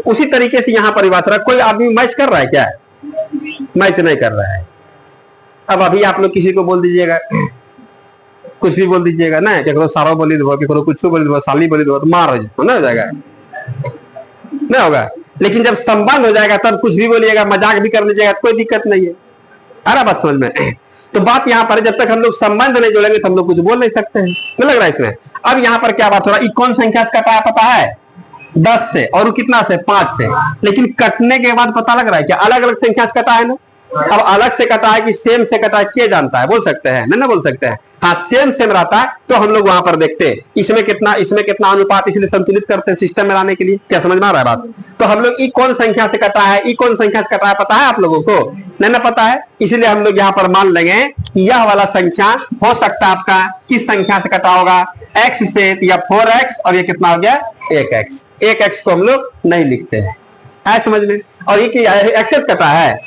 उसी तरीके से यहां पर बात रहा, कोई आदमी मैच कर रहा है क्या? मैच नहीं कर रहा है। अब अभी आप लोग किसी को बोल दीजिएगा, कुछ भी बोल दीजिएगा ना, केकरो सारो बोली दो, केकरो कुछ बोली दो, साली बोली दो, तो मार हो ना हो जाएगा, नहीं होगा। लेकिन जब संबंध हो जाएगा तब कुछ भी बोलिएगा, मजाक भी कर लीजिएगा, कोई दिक्कत नहीं है। आ रहा बात समझ में? तो बात यहाँ पर जब तक हम लोग संबंध नहीं जोड़ेंगे तो हम लोग कुछ बोल नहीं सकते हैं। नहीं लग रहा है इसमें? अब यहाँ पर क्या बात हो रहा है? कौन संख्या से कटा है पता है? 10 से। और वो कितना से? 5 से। लेकिन कटने के बाद पता लग रहा है क्या अलग अलग संख्या से कटा है ना? अब अलग से कटा है कि सेम से कटा है, क्या जानता है? बोल सकते हैं? नहीं ना बोल सकते हैं। हाँ, सेम सेम रहता है तो हम लोग वहां पर देखते हैं इसमें कितना अनुपात, इसलिए संतुलित करते हैं सिस्टम में लाने के लिए। क्या समझ में आ रहा है बात? तो हम लोग ई कौन संख्या से कटा है, ई कौन संख्या से कटा है पता है आप लोगों को? नहीं ना पता है, इसलिए हम लोग यहाँ पर मान लेंगे कि यह वाला संख्या हो सकता है आपका किस संख्या से कटा होगा? x से, या 4x, और ये कितना हो गया? 1x। 1x को हम लोग नहीं लिखते हैं, है समझ में? और ये क्या x से कटा है?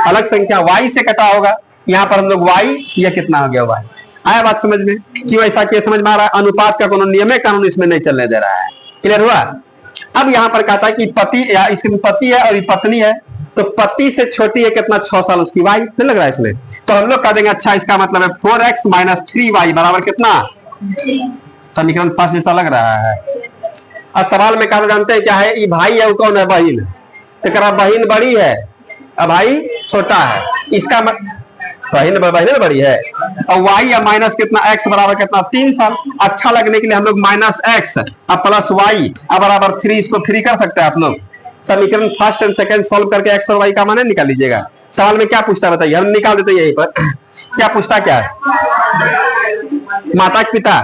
अलग संख्या y से कटा होगा, यहाँ पर हम लोग y, ये कितना हो गया? y। आया बात समझ में? क्यों ऐसा किया? समझ में आ रहा है? अनुपात का कोनो नियम कानून इसमें नहीं चलने दे रहा है। क्लियर हुआ? अब यहाँ पर कहता है कि पति, या इसकी पति है और ये पत्नी है, तो पति से छोटी है कितना? 6 साल उसकी वाई। नहीं लग रहा है इसमें? तो हम लोग कह देंगे अच्छा इसका मतलब है 4x - 3y बराबर कितना? समीकरण फर्स्ट जैसा लग रहा है। अब सवाल में कहा जानते हैं क्या है? ये भाई है, वो कौन है? बहन। तो बहन बड़ी है और भाई छोटा है, इसका बहन बड़ी है। और y या माइनस कितना? x बराबर कितना? 3 साल। अच्छा लगने के लिए हम लोग -x अब +y अब बराबर 3, इसको फ्री कर सकते हैं आप लोग। समीकरण फर्स्ट एंड सेकंड सॉल्व करके x और y का मान निकाल लीजिएगा। सवाल में क्या पूछता बताइए, हम निकाल देते यहीं पर। क्या पूछता? क्या है? माता के पिता,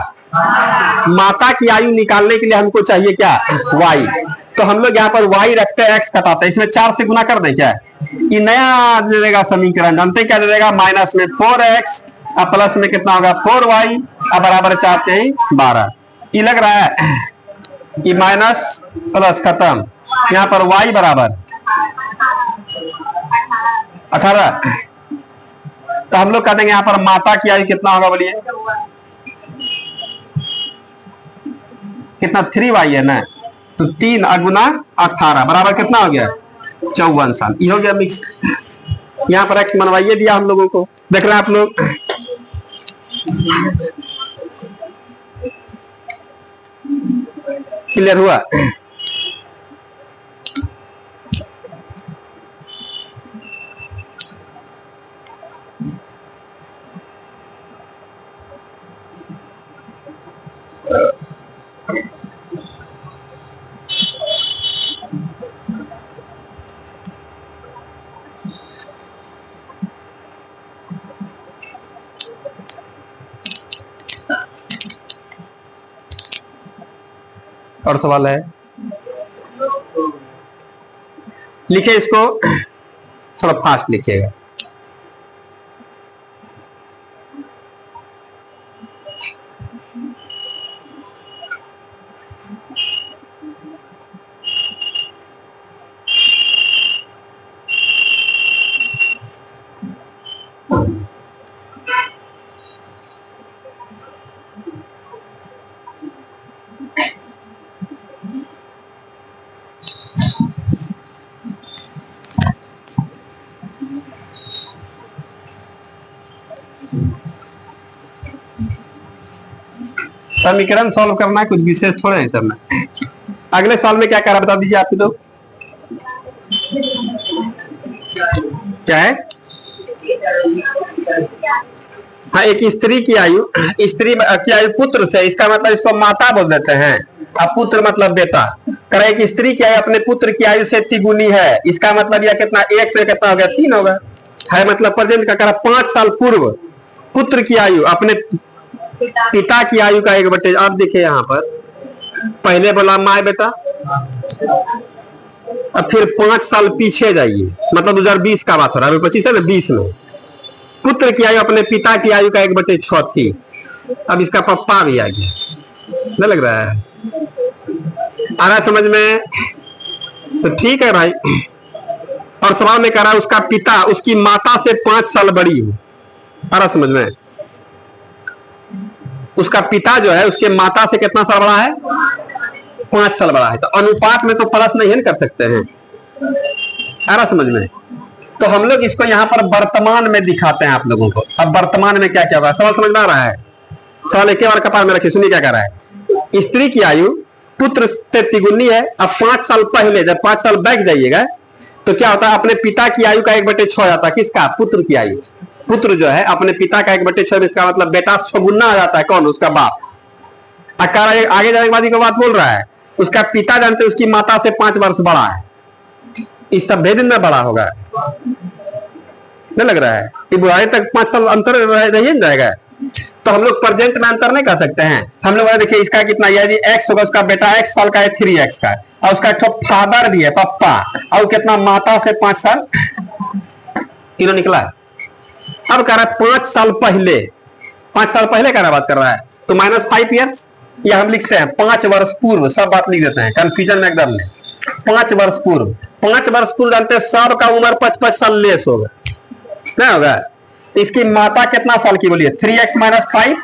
माता की आयु निकालने के लिए हमको चाहिए क्या? y। तो हम लोग यहाँ पर y रखते हैं, x कटाते हैं, इसमें 4 से गुना कर दें क्या? ये नया दे देगा समीकरण, जानते क्या दे देगा? माइनस में 4x अब प्लस में कितना होगा? 4y अब बराबर 4 के 12। ये लग रहा है? ये माइनस प्लस खत्म, यहाँ पर y बराबर 18। तो हम लोग कह देंगे यहाँ पर माता की आयु कितना होगा? बोलिए कितना? 3y है ना, तो 3 गुना 18 बराबर कितना हो गया? 54 साल। ये हो गया मिक्स। यहाँ पर x मनवाइए दिया हम लोगों को, देख रहे हैं आप लोग? क्लियर हुआ? और सवाल है? लिखे इसको, थोड़ा फास्ट लिखिएगा। समीकरण सॉल्व करना है, कुछ विशेष थोड़े है सब में। अगले साल में क्या करा बता दीजिए आप लोग? क्या है? हाँ, एक स्त्री की आयु, स्त्री की आयु पुत्र से, इसका मतलब इसको माता बोल देते हैं, अब पुत्र मतलब बेटा। करे एक स्त्री की आयु अपने पुत्र की आयु से तिगुनी है, इसका मतलब यह कितना? 1 से कितना हो गया? 3 होगा। है मतलब प्रेजेंट का करा 5 साल पूर्व पुत्र की आयु अपने पिता की आयु का 1/। आप देखिए यहाँ पर पहले बोला माँ बेटा, अब फिर 5 साल पीछे जाइए, मतलब 2020 का बात हो रहा है, 25 है ना, 20 में पुत्र की आयु अपने पिता की आयु का 1/6 थी। अब इसका पप्पा भी आ गया। नहीं लग रहा है? आ रहा समझ में? तो ठीक है भाई, और सवाल में कह रहा है उसका पिता उसकी माता से 5 साल बड़ी हो। आ रहा समझ में? उसका पिता जो है उसके माता से कितना साल बड़ा है? 5 साल बड़ा है। तो अनुपात में तो प्लस नहीं है कर सकते हैं। आ रहा समझ में? तो हम लोग इसको यहाँ पर वर्तमान में दिखाते हैं आप लोगों को। अब वर्तमान में क्या क्या हुआ सवाल समझ में आ रहा है? सवाल एक बार कपाल में रखिए, सुनिए क्या कह रहा है। स्त्री की आयु पुत्र से तिगुनी है। अब 5 साल पहले जब 5 साल बैक जाइएगा तो क्या होता है? अपने पिता की आयु का 1/6 जाता है। किसका? पुत्र की आयु। पुत्र जो है अपने पिता का 1/6, इसका मतलब बेटा 6 गुना आ जाता है। कौन? उसका बाप। आगे जाने के बाद बात बोल रहा है उसका पिता जानते उसकी माता से 5 वर्ष बड़ा है। इस सब भेद में बड़ा होगा नहीं लग रहा है? ये बुढ़ाई तक 5 साल अंतर रह जाएगा। तो हम लोग प्रेजेंट में अंतर नहीं कर सकते हैं। हम लोग देखिए इसका कितना यदि एक्स होगा उसका बेटा x साल का है 3x का है और उसका एक फादर भी है पप्पा और कितना माता से 5 साल तीनों निकला है। अब कह रहा है 5 साल पहले, 5 साल पहले का बात कर रहा है तो -5 ईयर्स या हम लिखते हैं 5 वर्ष पूर्व। सब बात लिख देते हैं कंफ्यूजन में एकदम नहीं। 5 वर्ष पूर्व, 5 वर्ष पूर्व जानते हैं सबका उम्र 5-5 साल लेस होगा नहीं होगा? इसकी माता कितना साल की बोलिए? 3x - 5।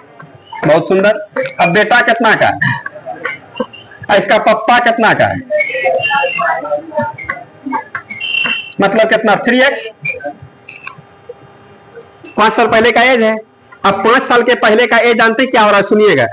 बहुत सुंदर। अब बेटा कितना का? इसका पप्पा कितना का है? मतलब कितना? 3x। 5 साल पहले का एज है। अब 5 साल के पहले का एज जानते क्या हो रहा है? सुनिएगा।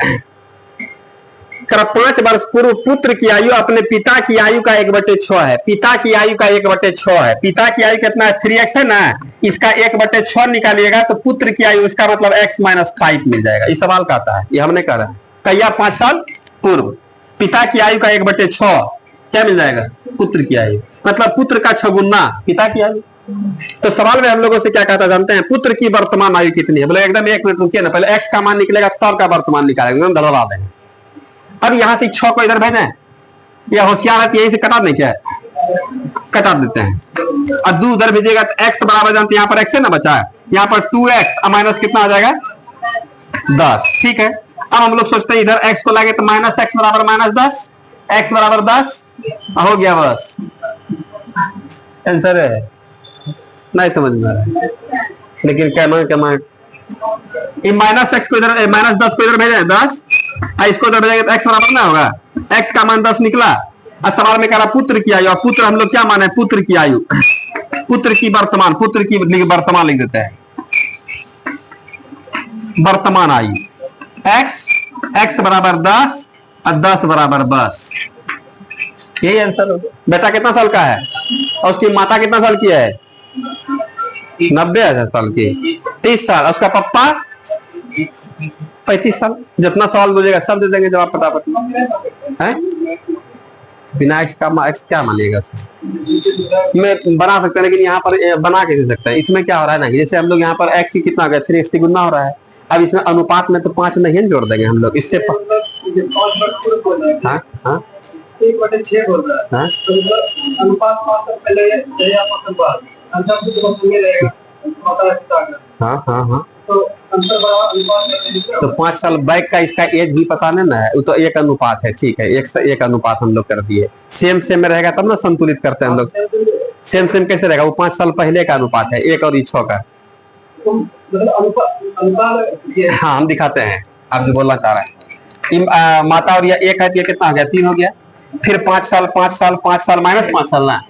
5 वर्ष पूर्व पुत्र की आयु अपने पिता की आयु का 1/6 है। पिता की आयु का 1/6 है। पिता की आयु कितना है? 3x है ना। इसका 1/6 निकालिएगा तो पुत्र की आयु इसका मतलब x - 5 मिल जाएगा। इस सवाल का आता है, ये हमने कहा कहिया 5 साल पूर्व पिता की आयु का 1/6 क्या मिल जाएगा? पुत्र की आयु। मतलब पुत्र का 6 गुना पिता की आयु। तो सवाल में हम लोगों से क्या कहता जानते हैं? पुत्र की वर्तमान आयु कितनी है? बोले एकदम 1 मिनट रुकिए ना, पहले x का मान निकलेगा तो का वर्तमान निकालेंगे, दबा देंगे। अब यहां से 6 को इधर भेजें या होशियार है यही से कटा दें क्या? कटा देते हैं। और 2 उधर भेजिएगा तो x बराबर जानते हैं यहाँ पर x है ना बचा है, यहाँ पर 2x माइनस कितना आ जाएगा? 10। ठीक है। अब हम लोग सोचते हैं इधर x को लागे तो -x बराबर -10, x बराबर 10 हो गया बस। आंसर है नहीं समझ में आ रहा है लेकिन कहना -x को इधर -10 को इधर भेजे 10 इसको इधर भेजेंगे तो x बराबर ना होगा, x का मान 10 निकला। और सवाल में कह रहा पुत्र की आयु। पुत्र हम लोग क्या माने? पुत्र की आयु, पुत्र की वर्तमान, पुत्र की वर्तमान लिख देते हैं। वर्तमान आयु x बराबर 10 और 10 बराबर 10। यही आंसर होगा। बेटा कितना साल का है और उसकी माता कितना साल की है? 90 साल की। 30 साल। उसका पप्पा 35 साल। जितना सवाल बोलेगा सब दे देंगे जवाब फटाफट है। बिना x का x क्या मानिएगा? मैं बना सकते हैं लेकिन यहाँ पर बना के दे सकते हैं। इसमें क्या हो रहा है ना, जैसे हम लोग यहाँ पर x कितना हो गया? 3x की गुना हो रहा है। अब इसमें अनुपात में तो 5 नहीं जोड़ देंगे हम लोग इससे। हाँ हाँ 1/6 बोल रहा है। अनुपात हाँ हाँ हाँ तो 5 साल बैक का इसका एज भी पता नहीं ना है, तो 1 अनुपात है। ठीक है, 1 से 1 अनुपात हम लोग कर दिए। सेम में रहेगा तब ना संतुलित करते हैं हम लोग। सेम कैसे रहेगा? वो 5 साल पहले का अनुपात है 1 और 6 का। हाँ हम दिखाते हैं, आप जो बोलना चाह रहे हैं। माता और यह 1 है, कितना हो गया? 3 हो गया। फिर 5 साल -5 साल ना।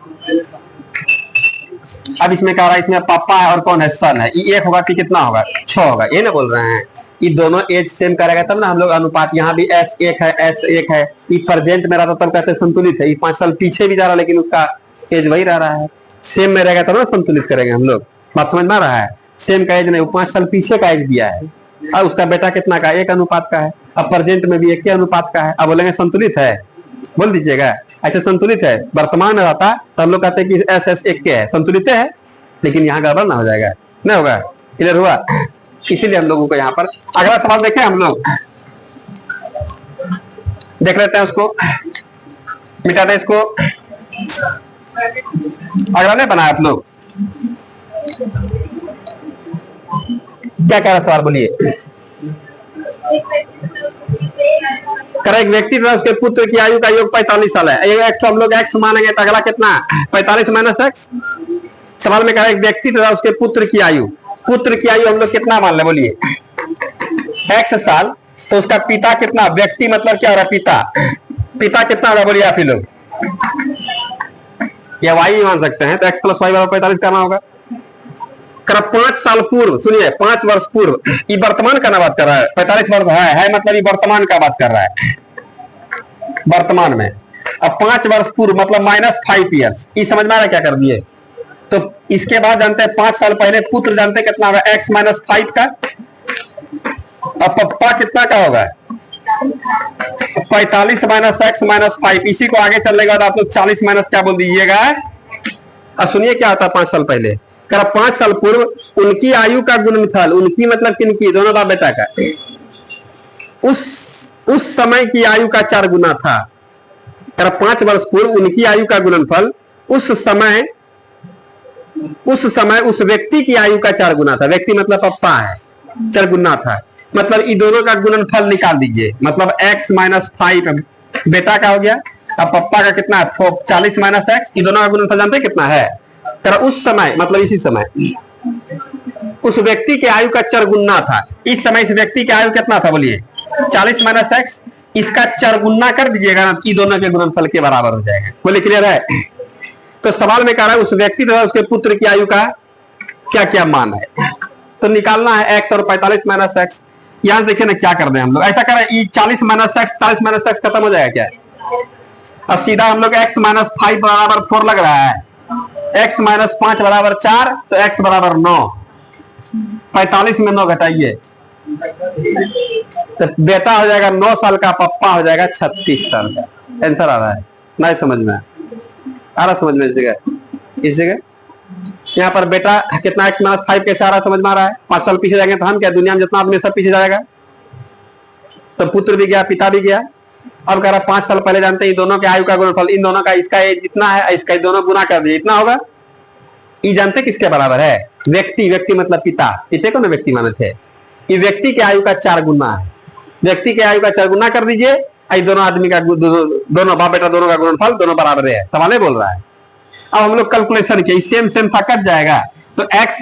अब इसमें क्या हो रहा है? इसमें पापा है और कौन है? सन है। ये 1 होगा कि कितना होगा? 6 होगा। ये ना बोल रहे हैं ये दोनों एज सेम करेगा तब ना हम लोग अनुपात। यहाँ भी S1 है S1 है। ये प्रेजेंट में रहता तब कहते हैं संतुलित है। ये 5 साल पीछे भी जा रहा है लेकिन उसका एज वही रह रहा है। सेम में रहेगा तब ना संतुलित करेंगे हम लोग। बात समझ में आ रहा है? सेम का एज नहीं, वो 5 साल पीछे का एज दिया है और उसका बेटा कितना का? 1 अनुपात का है। अब प्रेजेंट में भी 1 अनुपात का है। अब बोलेंगे संतुलित है, बोल दीजिएगा ऐसे संतुलित है। वर्तमान में रहता तो हम लोग कहते हैं कि SS1 के है, संतुलित है। लेकिन यहाँ गड़बड़ ना हो जाएगा, नहीं होगा। क्लियर हुआ? इसीलिए हम लोगों को यहाँ पर अगला सवाल देखें। हम लोग देख लेते हैं, उसको मिटा दें इसको। अगला नहीं बनाया आप लोग? क्या कह रहा सवाल बोलिए। एक व्यक्ति तथा उसके पुत्र की आयु का योग 45 साल है। एक तो हम लोग x मानेंगे तो अगला कितना? 45 - x सवाल में कह रहा है एक व्यक्ति तथा उसके पुत्र की आयु, पुत्र की आयु हम लोग कितना मान ले बोलिए, x साल। तो उसका पिता कितना, व्यक्ति मतलब क्या हो रहा है, पिता, पिता कितना होगा बोलिए आप ही लोग, या y मान सकते हैं। तो x + y = 45 करना होगा। कर 5 साल पूर्व, सुनिए 5 वर्ष पूर्व, ये वर्तमान का ना बात कर रहा है, 45 वर्ष है मतलब ये वर्तमान का बात कर रहा है, वर्तमान में। अब 5 वर्ष पूर्व मतलब -5 ईयर्स, ये समझ में आ रहा है क्या कर दिए। तो इसके बाद जानते हैं 5 साल पहले पुत्र जानते हैं कितना होगा, x - 5 का। अब पप्पा कितना का होगा, 45 - x - 5। इसी को आगे चलने के बाद आप लोग 40 माइनस क्या बोल दीजिएगा। अब सुनिए क्या होता है 5 साल पहले, कर 5 साल पूर्व उनकी आयु का गुणनफल, उनकी मतलब किनकी, दोनों बाप बेटा का, उस समय की आयु का 4 गुना था। कर 5 वर्ष पूर्व उनकी आयु का गुणनफल उस समय उस व्यक्ति की आयु का 4 गुना था। व्यक्ति मतलब पप्पा है, 4 गुना था। मतलब इन दोनों का गुणनफल निकाल दीजिए, मतलब x - 5 बेटा का हो गया, अब पप्पा का कितना है 40 - x, इन दोनों का गुणनफल जानते हैं कितना है। तर उस समय मतलब इसी समय उस व्यक्ति की आयु का 4 गुना था। इस समय इस व्यक्ति की आयु कितना था बोलिए, 40 - x, इसका 4 गुना कर दीजिएगा ना, इन दोनों के गुणनफल के बराबर हो जाएगा। बोले क्लियर है। तो सवाल में कह रहा है उस व्यक्ति तथा उसके पुत्र की आयु का क्या क्या मान है, तो निकालना है x और 45 - x। यहां देखिए ना क्या कर रहे हैं हम लोग, ऐसा कर रहे हैं 40 - x 40 - x खत्म हो जाएगा क्या, अब सीधा हम लोग x - 5 = 4 लग रहा है, x - 5 = 4, तो x = 9। 45 में 9 घटाइए तो बेटा हो जाएगा 9 साल का, पप्पा हो जाएगा 36 साल का। आंसर आ रहा है, नहीं समझ में आ रहा, समझ में इस जगह यहाँ पर बेटा कितना x - 5 कैसे आ रहा है, समझ में आ रहा है। 5 साल पीछे जाएंगे तो हम क्या, दुनिया में जितना आदमी सब पीछे जाएगा। तो पुत्र भी गया, पिता भी गया। अब कह रहा 5 साल पहले जानते हैं इन दोनों के आयु का गुणनफल, इन दोनों का, इसका एज जितना है इसका दोनों गुना कर दिए, इतना होगा। ये जानते किसके बराबर है, व्यक्ति, व्यक्ति मतलब पिता, पिता को ना व्यक्ति माने थे। ये व्यक्ति के आयु का 4 गुना है, व्यक्ति के आयु का 4 गुना कर दीजिए, दोनों आदमी का, दोनों बाप बेटा दोनों का गुणनफल दोनों बराबर है। सवाल बोल रहा है। अब हम लोग कैलकुलेशन किए, सेम सेम था कट जाएगा। तो x -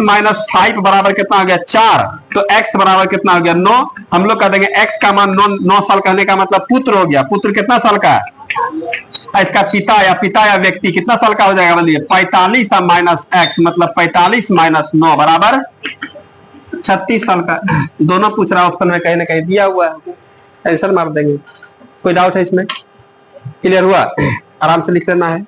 5 बराबर कितना हो गया 4, तो x बराबर कितना हो गया 9। हम लोग कह देंगे x का मान 9 साल कहने का मतलब पुत्र हो गया। पुत्र कितना साल का, इसका पिता या व्यक्ति कितना साल का हो जाएगा बोलिए, 45 - x मतलब 45 - 9 बराबर 36 साल का। दोनों पूछ रहा ऑप्शन में कहीं ना कहीं दिया हुआ है, आंसर मार देंगे। कोई डाउट है इसमें, क्लियर हुआ, आराम से लिख लेना है।